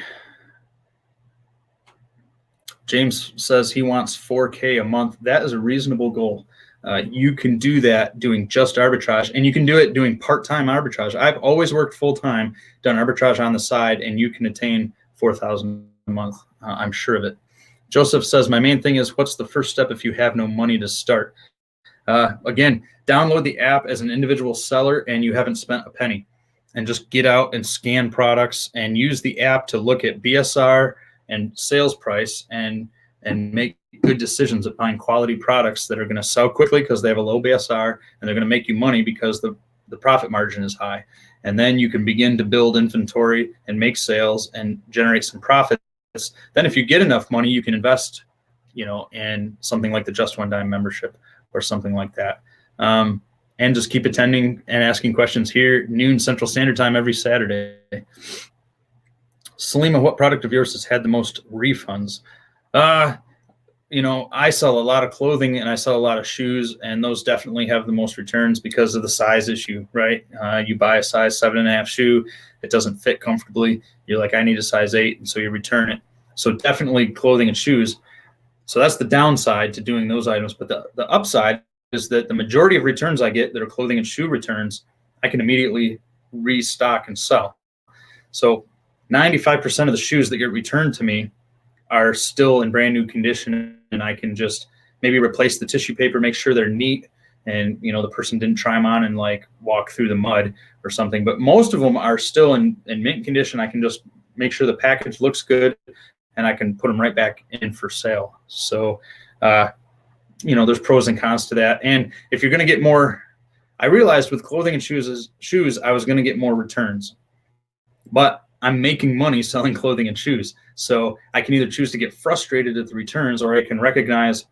James says he wants 4K a month. That is a reasonable goal. You can do that doing just arbitrage, and you can do it doing part-time arbitrage. I've always worked full-time, done arbitrage on the side, and you can attain 4,000 a month. I'm sure of it. Joseph says, my main thing is, what's the first step if you have no money to start? Again, download the app as an individual seller and you haven't spent a penny, and just get out and scan products and use the app to look at BSR and sales price and make good decisions of buying quality products that are going to sell quickly because they have a low BSR, and they're going to make you money because the profit margin is high. And then you can begin to build inventory and make sales and generate some profits. Then if you get enough money, you can invest, in something like the Just One Dime membership or something like that. And just keep attending and asking questions here, noon Central Standard Time every Saturday. Salima, what product of yours has had the most refunds? I sell a lot of clothing and I sell a lot of shoes, and those definitely have the most returns because of the size issue, right? You buy a size 7.5 shoe, it doesn't fit comfortably. You're like, I need a size 8, and so you return it. So definitely clothing and shoes. So that's the downside to doing those items. But the upside is that the majority of returns I get that are clothing and shoe returns, I can immediately restock and sell. So 95% of the shoes that get returned to me are still in brand new condition, and I can just maybe replace the tissue paper, make sure they're neat, and the person didn't try them on and like walk through the mud or something. But most of them are still in mint condition. I can just make sure the package looks good, and I can put them right back in for sale. So there's pros and cons to that. And if you're going to get more, I realized with clothing and shoes I was going to get more returns, but I'm making money selling clothing and shoes. So I can either choose to get frustrated at the returns, or I can recognize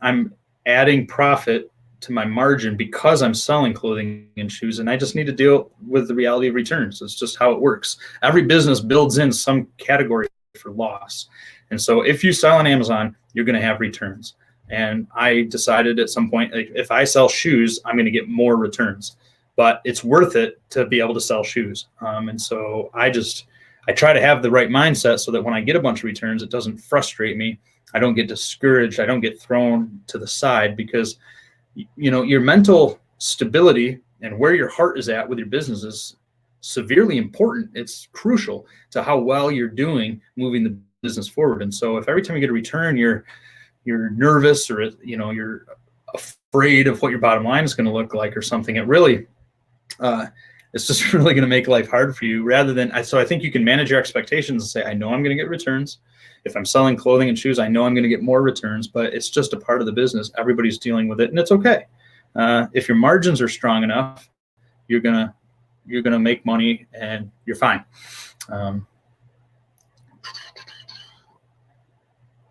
I'm adding profit to my margin because I'm selling clothing and shoes, and I just need to deal with the reality of returns. It's just how it works. Every business builds in some category for loss. And so if you sell on Amazon, you're going to have returns. And I decided at some point, like, if I sell shoes, I'm going to get more returns. But it's worth it to be able to sell shoes. And so I try to have the right mindset so that when I get a bunch of returns, it doesn't frustrate me. I don't get discouraged. I don't get thrown to the side, because, your mental stability and where your heart is at with your business is severely important. It's crucial to how well you're doing moving the business forward. And so if every time you get a return, you're nervous, or, you're afraid of what your bottom line is going to look like or something, it really, it's just really going to make life hard for you, rather than, so I think you can manage your expectations and say, I know I'm going to get returns. If I'm selling clothing and shoes, I know I'm going to get more returns, but it's just a part of the business. Everybody's dealing with it, and it's okay. If your margins are strong enough, you're going to make money and you're fine.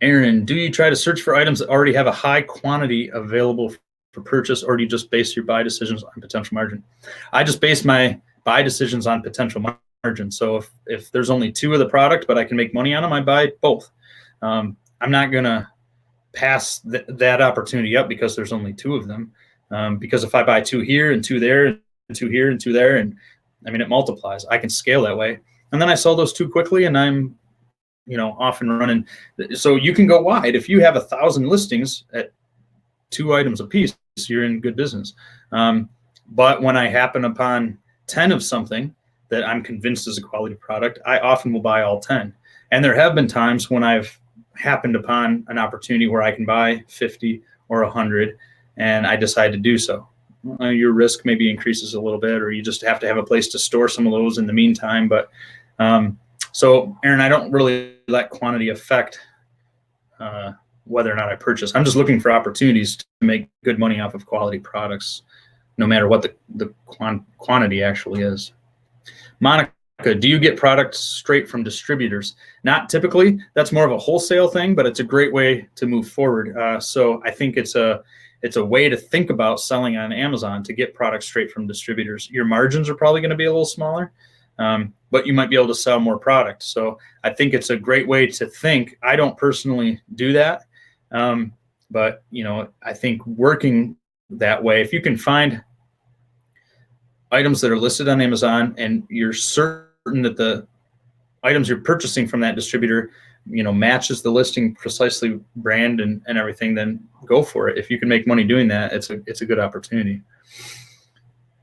Aaron, do you try to search for items that already have a high quantity available for purchase, or do you just base your buy decisions on potential margin? I just base my buy decisions on potential margin. So if there's only 2 of the product, but I can make money on them, I buy both. I'm not going to pass that opportunity up because there's only 2 of them. Because if I buy 2 here and 2 there, and 2 here and 2 there, and I mean, it multiplies. I can scale that way. And then I sell those 2 quickly, and I'm, off and running. So you can go wide. If you have 1,000 listings at 2 items a piece, you're in good business. But when I happen upon 10 of something that I'm convinced is a quality product, I often will buy all 10. And there have been times when I've happened upon an opportunity where I can buy 50 or 100, and I decide to do so. Your risk maybe increases a little bit, or you just have to have a place to store some of those in the meantime. But so, Aaron, I don't really let quantity affect whether or not I purchase. I'm just looking for opportunities to make good money off of quality products, no matter what the quantity actually is. Monica, do you get products straight from distributors? Not typically. That's more of a wholesale thing, but it's a great way to move forward. So I think it's a way to think about selling on Amazon, to get products straight from distributors. Your margins are probably going to be a little smaller, but you might be able to sell more product. So I think it's a great way to think. I don't personally do that, but I think working that way, if you can find items that are listed on Amazon and you're certain that the items you're purchasing from that distributor, matches the listing precisely, brand and everything, then go for it. If you can make money doing that, it's a good opportunity.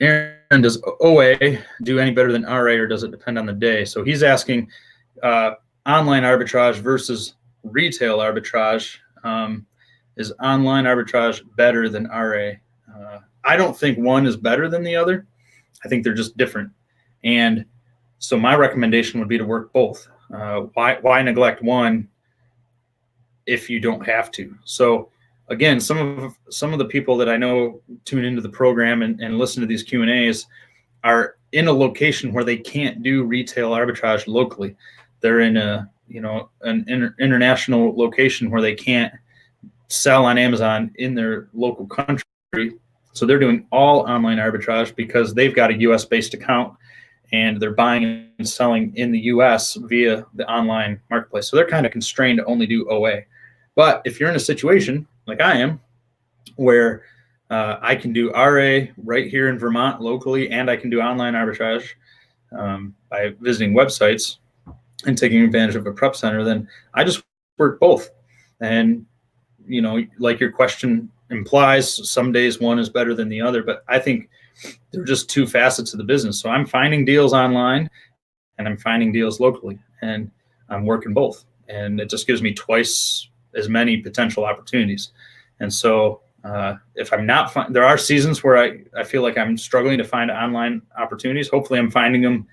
Aaron, does OA do any better than RA, or does it depend on the day? So he's asking online arbitrage versus retail arbitrage. Is online arbitrage better than RA? I don't think one is better than the other. I think they're just different. And so my recommendation would be to work both. Why neglect one if you don't have to? So again, some of the people that I know tune into the program and listen to these Q&As are in a location where they can't do retail arbitrage locally. They're in an international location where they can't sell on Amazon in their local country. So they're doing all online arbitrage because they've got a US based account and they're buying and selling in the US via the online marketplace. So they're kind of constrained to only do OA. But if you're in a situation like I am, where I can do RA right here in Vermont locally, and I can do online arbitrage by visiting websites and taking advantage of a prep center, then I just work both. And, like your question implies, some days one is better than the other, but I think they're just 2 facets of the business. So I'm finding deals online and I'm finding deals locally, and I'm working both. And it just gives me twice as many potential opportunities. And so if I'm not, there are seasons where I feel like I'm struggling to find online opportunities. Hopefully I'm finding them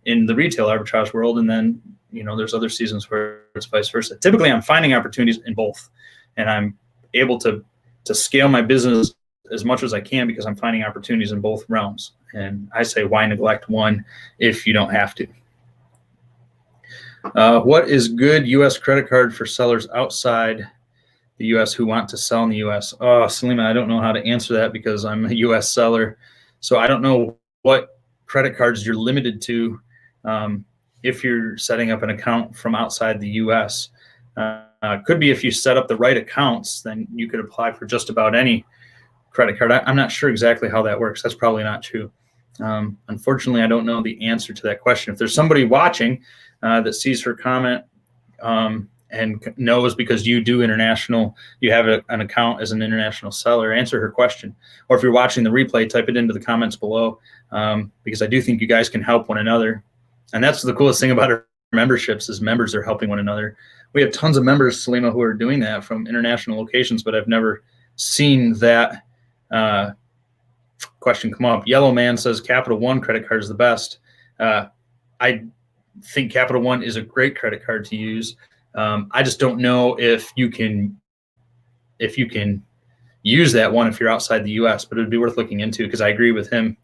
in the retail arbitrage world. And then, there's other seasons where it's vice versa. Typically I'm finding opportunities in both, and I'm able to scale my business as much as I can because I'm finding opportunities in both realms. And I say, why neglect one if you don't have to? What is good U.S. credit card for sellers outside the U.S. who want to sell in the U.S.? Oh, Salima, I don't know how to answer that because I'm a U.S. seller. So I don't know what credit cards you're limited to if you're setting up an account from outside the U.S. Could be if you set up the right accounts, then you could apply for just about any credit card. I'm not sure exactly how that works. That's probably not true. Unfortunately, I don't know the answer to that question. If there's somebody watching that sees her comment and knows, because you do international, you have an account as an international seller, answer her question. Or if you're watching the replay, type it into the comments below, because I do think you guys can help one another. And that's the coolest thing about our memberships, is members are helping one another. We have tons of members, Salima, who are doing that from international locations, but I've never seen that question come up. Yellow Man says Capital One credit card is the best. I think Capital One is a great credit card to use. I just don't know if you can use that one if you're outside the U.S., but it would be worth looking into, because I agree with him,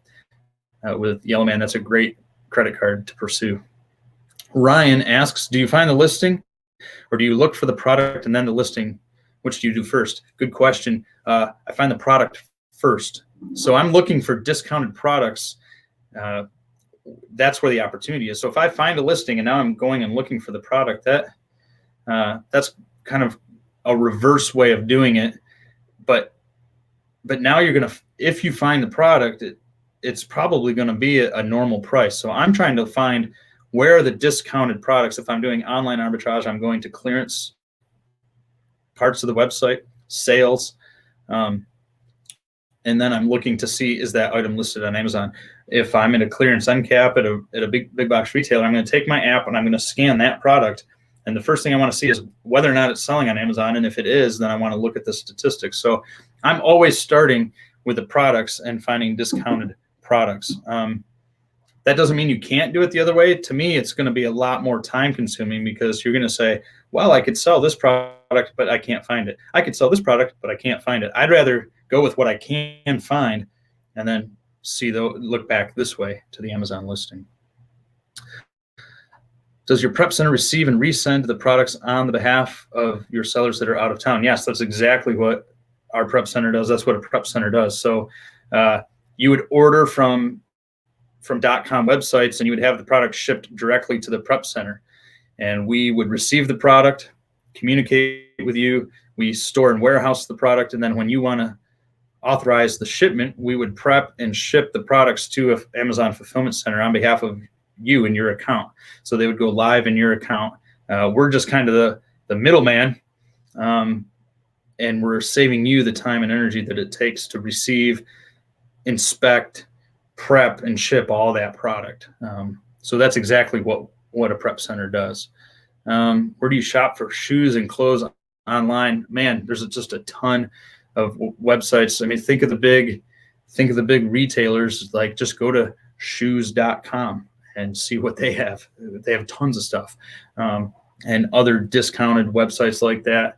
with Yellow Man. That's a great credit card to pursue. Ryan asks, do you find the listing, or do you look for the product and then the listing? Which do you do first? Good question. I find the product first. So I'm looking for discounted products. That's where the opportunity is. So if I find a listing and now I'm going and looking for the product, that's kind of a reverse way of doing it. But now you're going to, if you find the product, it's probably going to be a normal price. So I'm trying to find where are the discounted products. If I'm doing online arbitrage, I'm going to clearance parts of the website, sales, and then I'm looking to see, is that item listed on Amazon? If I'm in a clearance end cap at a big box retailer, I'm going to take my app and I'm going to scan that product. And the first thing I want to see is whether or not it's selling on Amazon. And if it is, then I want to look at the statistics. So I'm always starting with the products and finding discounted products. That doesn't mean you can't do it the other way. To me, it's going to be a lot more time consuming because you're going to say, well, I could sell this product, but I can't find it. I could sell this product, but I can't find it. I'd rather go with what I can find and then look back this way to the Amazon listing. Does your prep center receive and resend the products on the behalf of your sellers that are out of town? Yes, that's exactly what our prep center does. That's what a prep center does. So you would order from .com websites and you would have the product shipped directly to the prep center. And we would receive the product, communicate with you. We store and warehouse the product. And then when you want to authorize the shipment, we would prep and ship the products to an Amazon fulfillment center on behalf of you and your account. So they would go live in your account. We're just kind of the middleman, and we're saving you the time and energy that it takes to receive, inspect, prep, and ship all that product. So that's exactly what a prep center does. Where do you shop for shoes and clothes online? Man, there's just a ton of websites. I mean, think of the big retailers. Like, just go to shoes.com and see what they have. They have tons of stuff, and other discounted websites like that.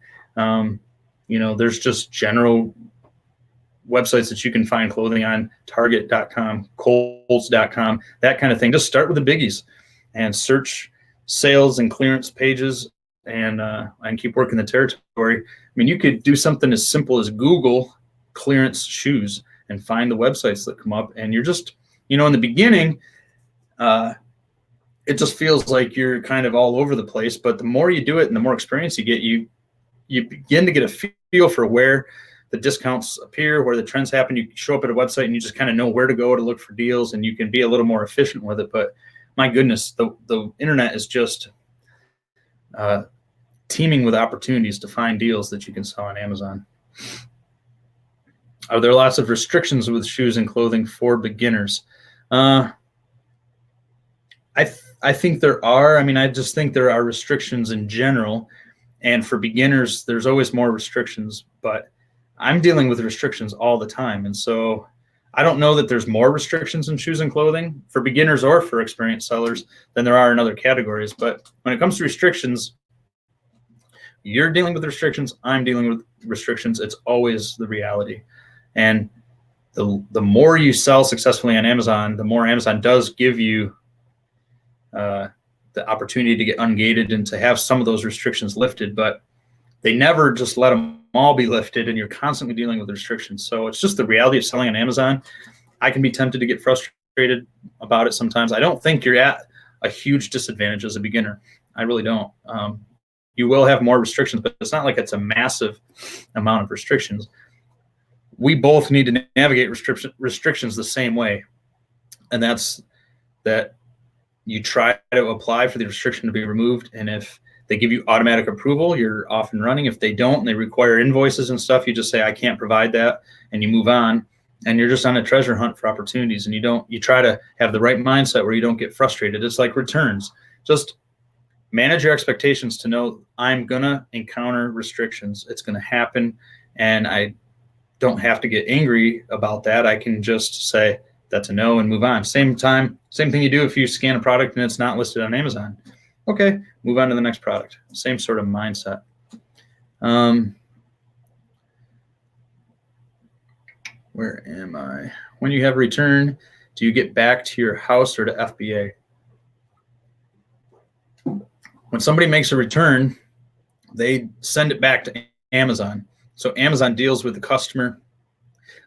There's just general websites that you can find clothing on, target.com, Kohl's.com, that kind of thing. Just start with the biggies and search sales and clearance pages and keep working the territory. I mean, you could do something as simple as Google clearance shoes and find the websites that come up. And you're just, in the beginning, it just feels like you're kind of all over the place. But the more you do it and the more experience you get, you begin to get a feel for where the discounts appear, where the trends happen. You show up at a website and you just kind of know where to go to look for deals, and you can be a little more efficient with it. But my goodness, the internet is just teeming with opportunities to find deals that you can sell on Amazon. Are there lots of restrictions with shoes and clothing for beginners? I think there are. I mean, I just think there are restrictions in general. And for beginners, there's always more restrictions. But I'm dealing with restrictions all the time. And so I don't know that there's more restrictions in shoes and clothing for beginners or for experienced sellers than there are in other categories. But when it comes to restrictions, you're dealing with restrictions, I'm dealing with restrictions. It's always the reality. And the more you sell successfully on Amazon, the more Amazon does give you the opportunity to get ungated and to have some of those restrictions lifted. But they never just let them all be lifted, and you're constantly dealing with restrictions. So it's just the reality of selling on Amazon. I can be tempted to get frustrated about it sometimes. I don't think you're at a huge disadvantage as a beginner. I really don't. You will have more restrictions, but it's not like it's a massive amount of restrictions. We both need to navigate restrictions the same way. And that's that you try to apply for the restriction to be removed. And if they give you automatic approval, you're off and running. If they don't, and they require invoices and stuff, you just say, I can't provide that, and you move on. And you're just on a treasure hunt for opportunities. And you try to have the right mindset where you don't get frustrated. It's like returns. Just manage your expectations to know I'm going to encounter restrictions. It's going to happen. And I don't have to get angry about that. I can just say that's a no and move on. Same thing you do if you scan a product and it's not listed on Amazon. Okay, move on to the next product. Same sort of mindset. Where am I? When you have a return, do you get back to your house or to FBA? When somebody makes a return, they send it back to Amazon. So Amazon deals with the customer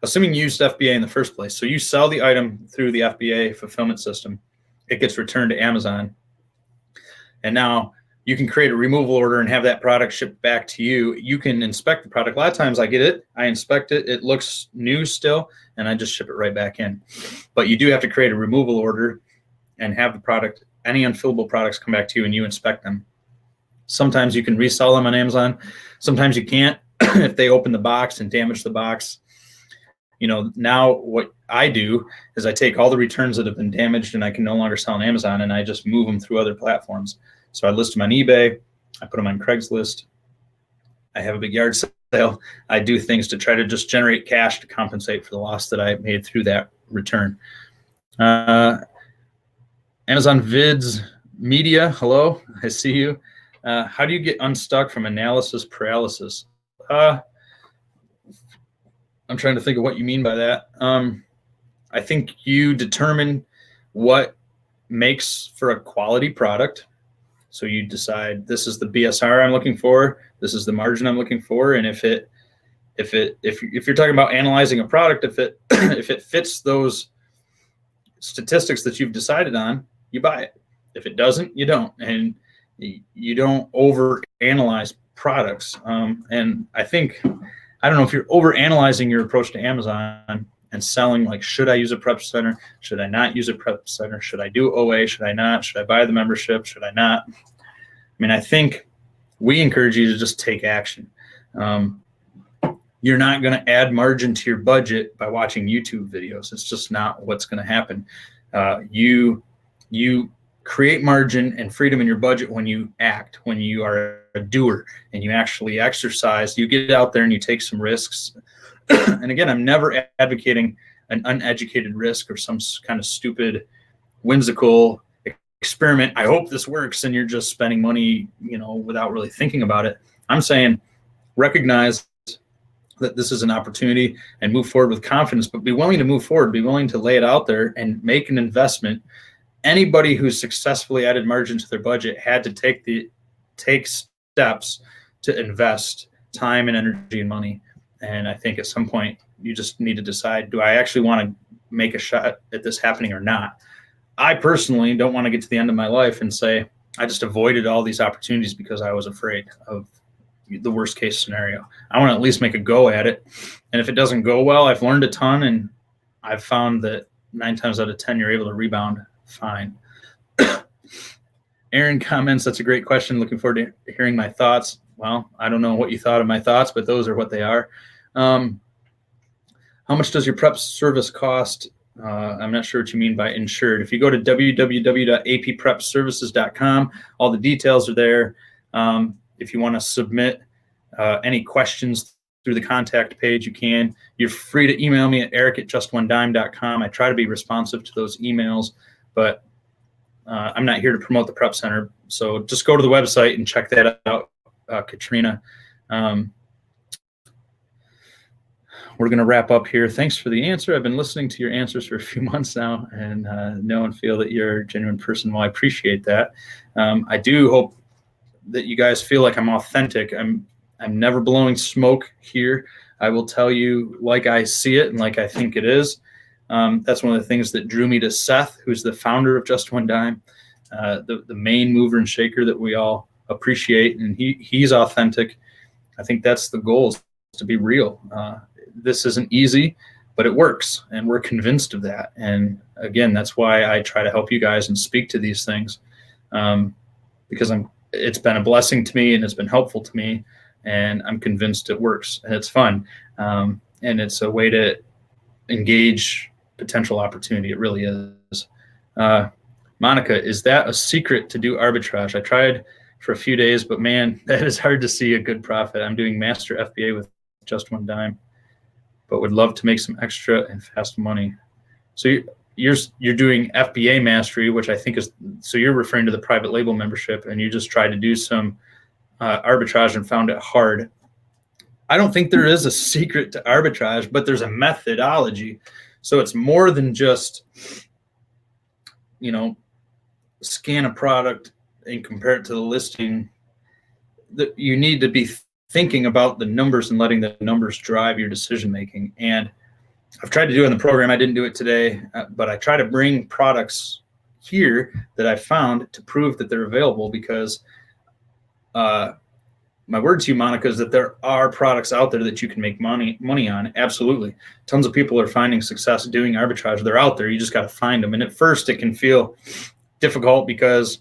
assuming you used FBA in the first place. So you sell the item through the FBA fulfillment system. It gets returned to Amazon. And now you can create a removal order and have that product shipped back to you. You can inspect the product. A lot of times I get it, I inspect it, it looks new still, and I just ship it right back in. But you do have to create a removal order and have the product, any unfillable products come back to you and you inspect them. Sometimes you can resell them on Amazon. Sometimes you can't if they open the box and damage the box. You know, now what I do is I take all the returns that have been damaged and I can no longer sell on Amazon, and I just move them through other platforms. So I list them on eBay. I put them on Craigslist. I have a big yard sale. I do things to try to just generate cash to compensate for the loss that I made through that return. Amazon Vids Media, hello, I see you. How do you get unstuck from analysis paralysis? I'm trying to think of what you mean by that. I think you determine what makes for a quality product. So you decide this is the BSR I'm looking for, this is the margin I'm looking for, and if you're talking about analyzing a product, if it if it fits those statistics that you've decided on, you buy it. If it doesn't, you don't, and you don't over analyze products. And I think, I don't know if you're over analyzing your approach to Amazon and selling, like, should I use a prep center? Should I not use a prep center? Should I do OA? Should I not? Should I buy the membership? Should I not? I mean, I think we encourage you to just take action. You're not going to add margin to your budget by watching YouTube videos. It's just not what's going to happen. You create margin and freedom in your budget when you act, when you are a doer and you actually exercise, you get out there and you take some risks. And again, I'm never advocating an uneducated risk or some kind of stupid, whimsical experiment. I hope this works, and you're just spending money, you know, without really thinking about it. I'm saying recognize that this is an opportunity and move forward with confidence, but be willing to move forward, be willing to lay it out there and make an investment. Anybody who's successfully added margin to their budget had to take steps to invest time and energy and money. And I think at some point you just need to decide, do I actually want to make a shot at this happening or not? I personally don't want to get to the end of my life and say, I just avoided all these opportunities because I was afraid of the worst case scenario. I want to at least make a go at it. And if it doesn't go well, I've learned a ton, and I've found that 9 times out of 10, you're able to rebound fine. Aaron comments, that's a great question. Looking forward to hearing my thoughts. Well, I don't know what you thought of my thoughts, but those are what they are. How much does your prep service cost? I'm not sure what you mean by insured. If you go to www.apprepservices.com, all the details are there. If you want to submit any questions through the contact page, you can. You're free to email me at eric@justonedime.com. I try to be responsive to those emails, but I'm not here to promote the prep center. So just go to the website and check that out, Katrina. We're going to wrap up here. Thanks for the answer. I've been listening to your answers for a few months now, and know and feel that you're a genuine person. Well, I appreciate that. I do hope that you guys feel like I'm authentic. I'm never blowing smoke here. I will tell you like I see it and like I think it is. That's one of the things that drew me to Seth, who's the founder of Just One Dime, the main mover and shaker that we all appreciate, and he's authentic. I think that's the goal, is to be real. This isn't easy, but it works, and we're convinced of that. And again, that's why I try to help you guys and speak to these things, because it's been a blessing to me and it's been helpful to me, and I'm convinced it works and it's fun, and it's a way to engage potential opportunity. It really is. Monica, is that a secret to do arbitrage? I tried for a few days, but man, that is hard to see a good profit. I'm doing master FBA with Just One Dime, but would love to make some extra and fast money. So you're doing FBA mastery, which I think is, so you're referring to the private label membership, and you just tried to do some arbitrage and found it hard. I don't think there is a secret to arbitrage, but there's a methodology. So it's more than just, you know, scan a product and compare it to the listing. That you need to be thinking about the numbers and letting the numbers drive your decision making. And I've tried to do in the program. I didn't do it today, but I try to bring products here that I found to prove that they're available, because my word to you, Monica, is that there are products out there that you can make money on. Absolutely. Tons of people are finding success doing arbitrage. They're out there. You just got to find them. And at first it can feel difficult because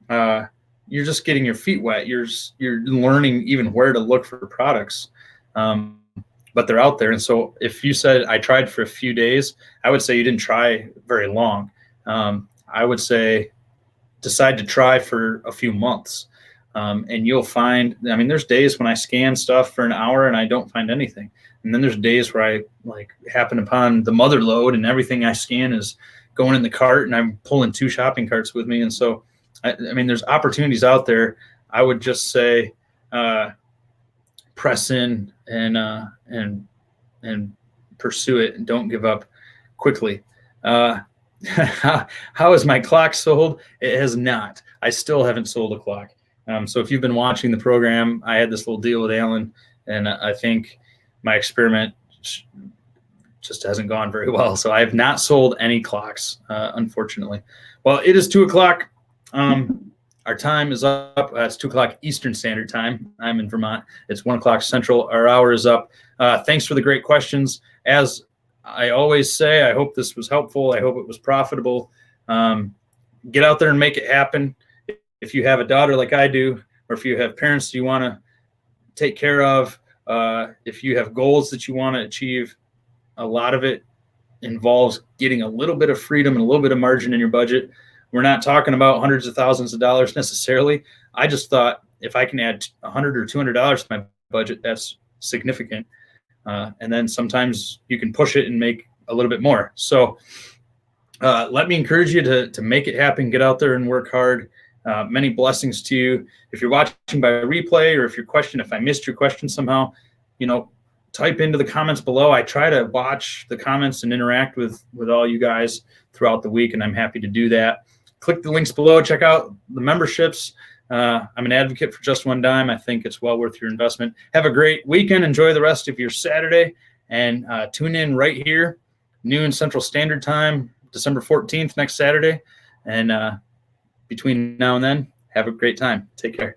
you're just getting your feet wet. You're learning even where to look for products. But they're out there. And so if you said I tried for a few days, I would say you didn't try very long. I would say decide to try for a few months. And you'll find, I mean, there's days when I scan stuff for an hour and I don't find anything. And then there's days where I happen upon the mother load and everything I scan is going in the cart and I'm pulling 2 shopping carts with me. And so, I mean, there's opportunities out there. I would just say, press in and pursue it, and don't give up quickly. How is my clock sold? It has not. I still haven't sold a clock. So if you've been watching the program, I had this little deal with Alan, and I think my experiment just hasn't gone very well. So I have not sold any clocks, unfortunately. Well, it is 2:00. Our time is up. It's 2:00 Eastern Standard Time. I'm in Vermont. It's 1:00 Central. Our hour is up. Thanks for the great questions. As I always say, I hope this was helpful. I hope it was profitable. Get out there and make it happen. If you have a daughter like I do, or if you have parents you want to take care of, if you have goals that you want to achieve, a lot of it involves getting a little bit of freedom and a little bit of margin in your budget. We're not talking about hundreds of thousands of dollars necessarily. I just thought if I can add $100 or $200 to my budget, that's significant. And then sometimes you can push it and make a little bit more. So let me encourage you to make it happen. Get out there and work hard. Many blessings to you. If you're watching by replay, or if I missed your question somehow, type into the comments below. I try to watch the comments and interact with all you guys throughout the week, and I'm happy to do that. Click the links below. Check out the memberships. I'm an advocate for Just One Dime. I think it's well worth your investment. Have a great weekend. Enjoy the rest of your Saturday, and tune in right here, noon Central Standard Time, December 14th, next Saturday. And between now and then, have a great time. Take care.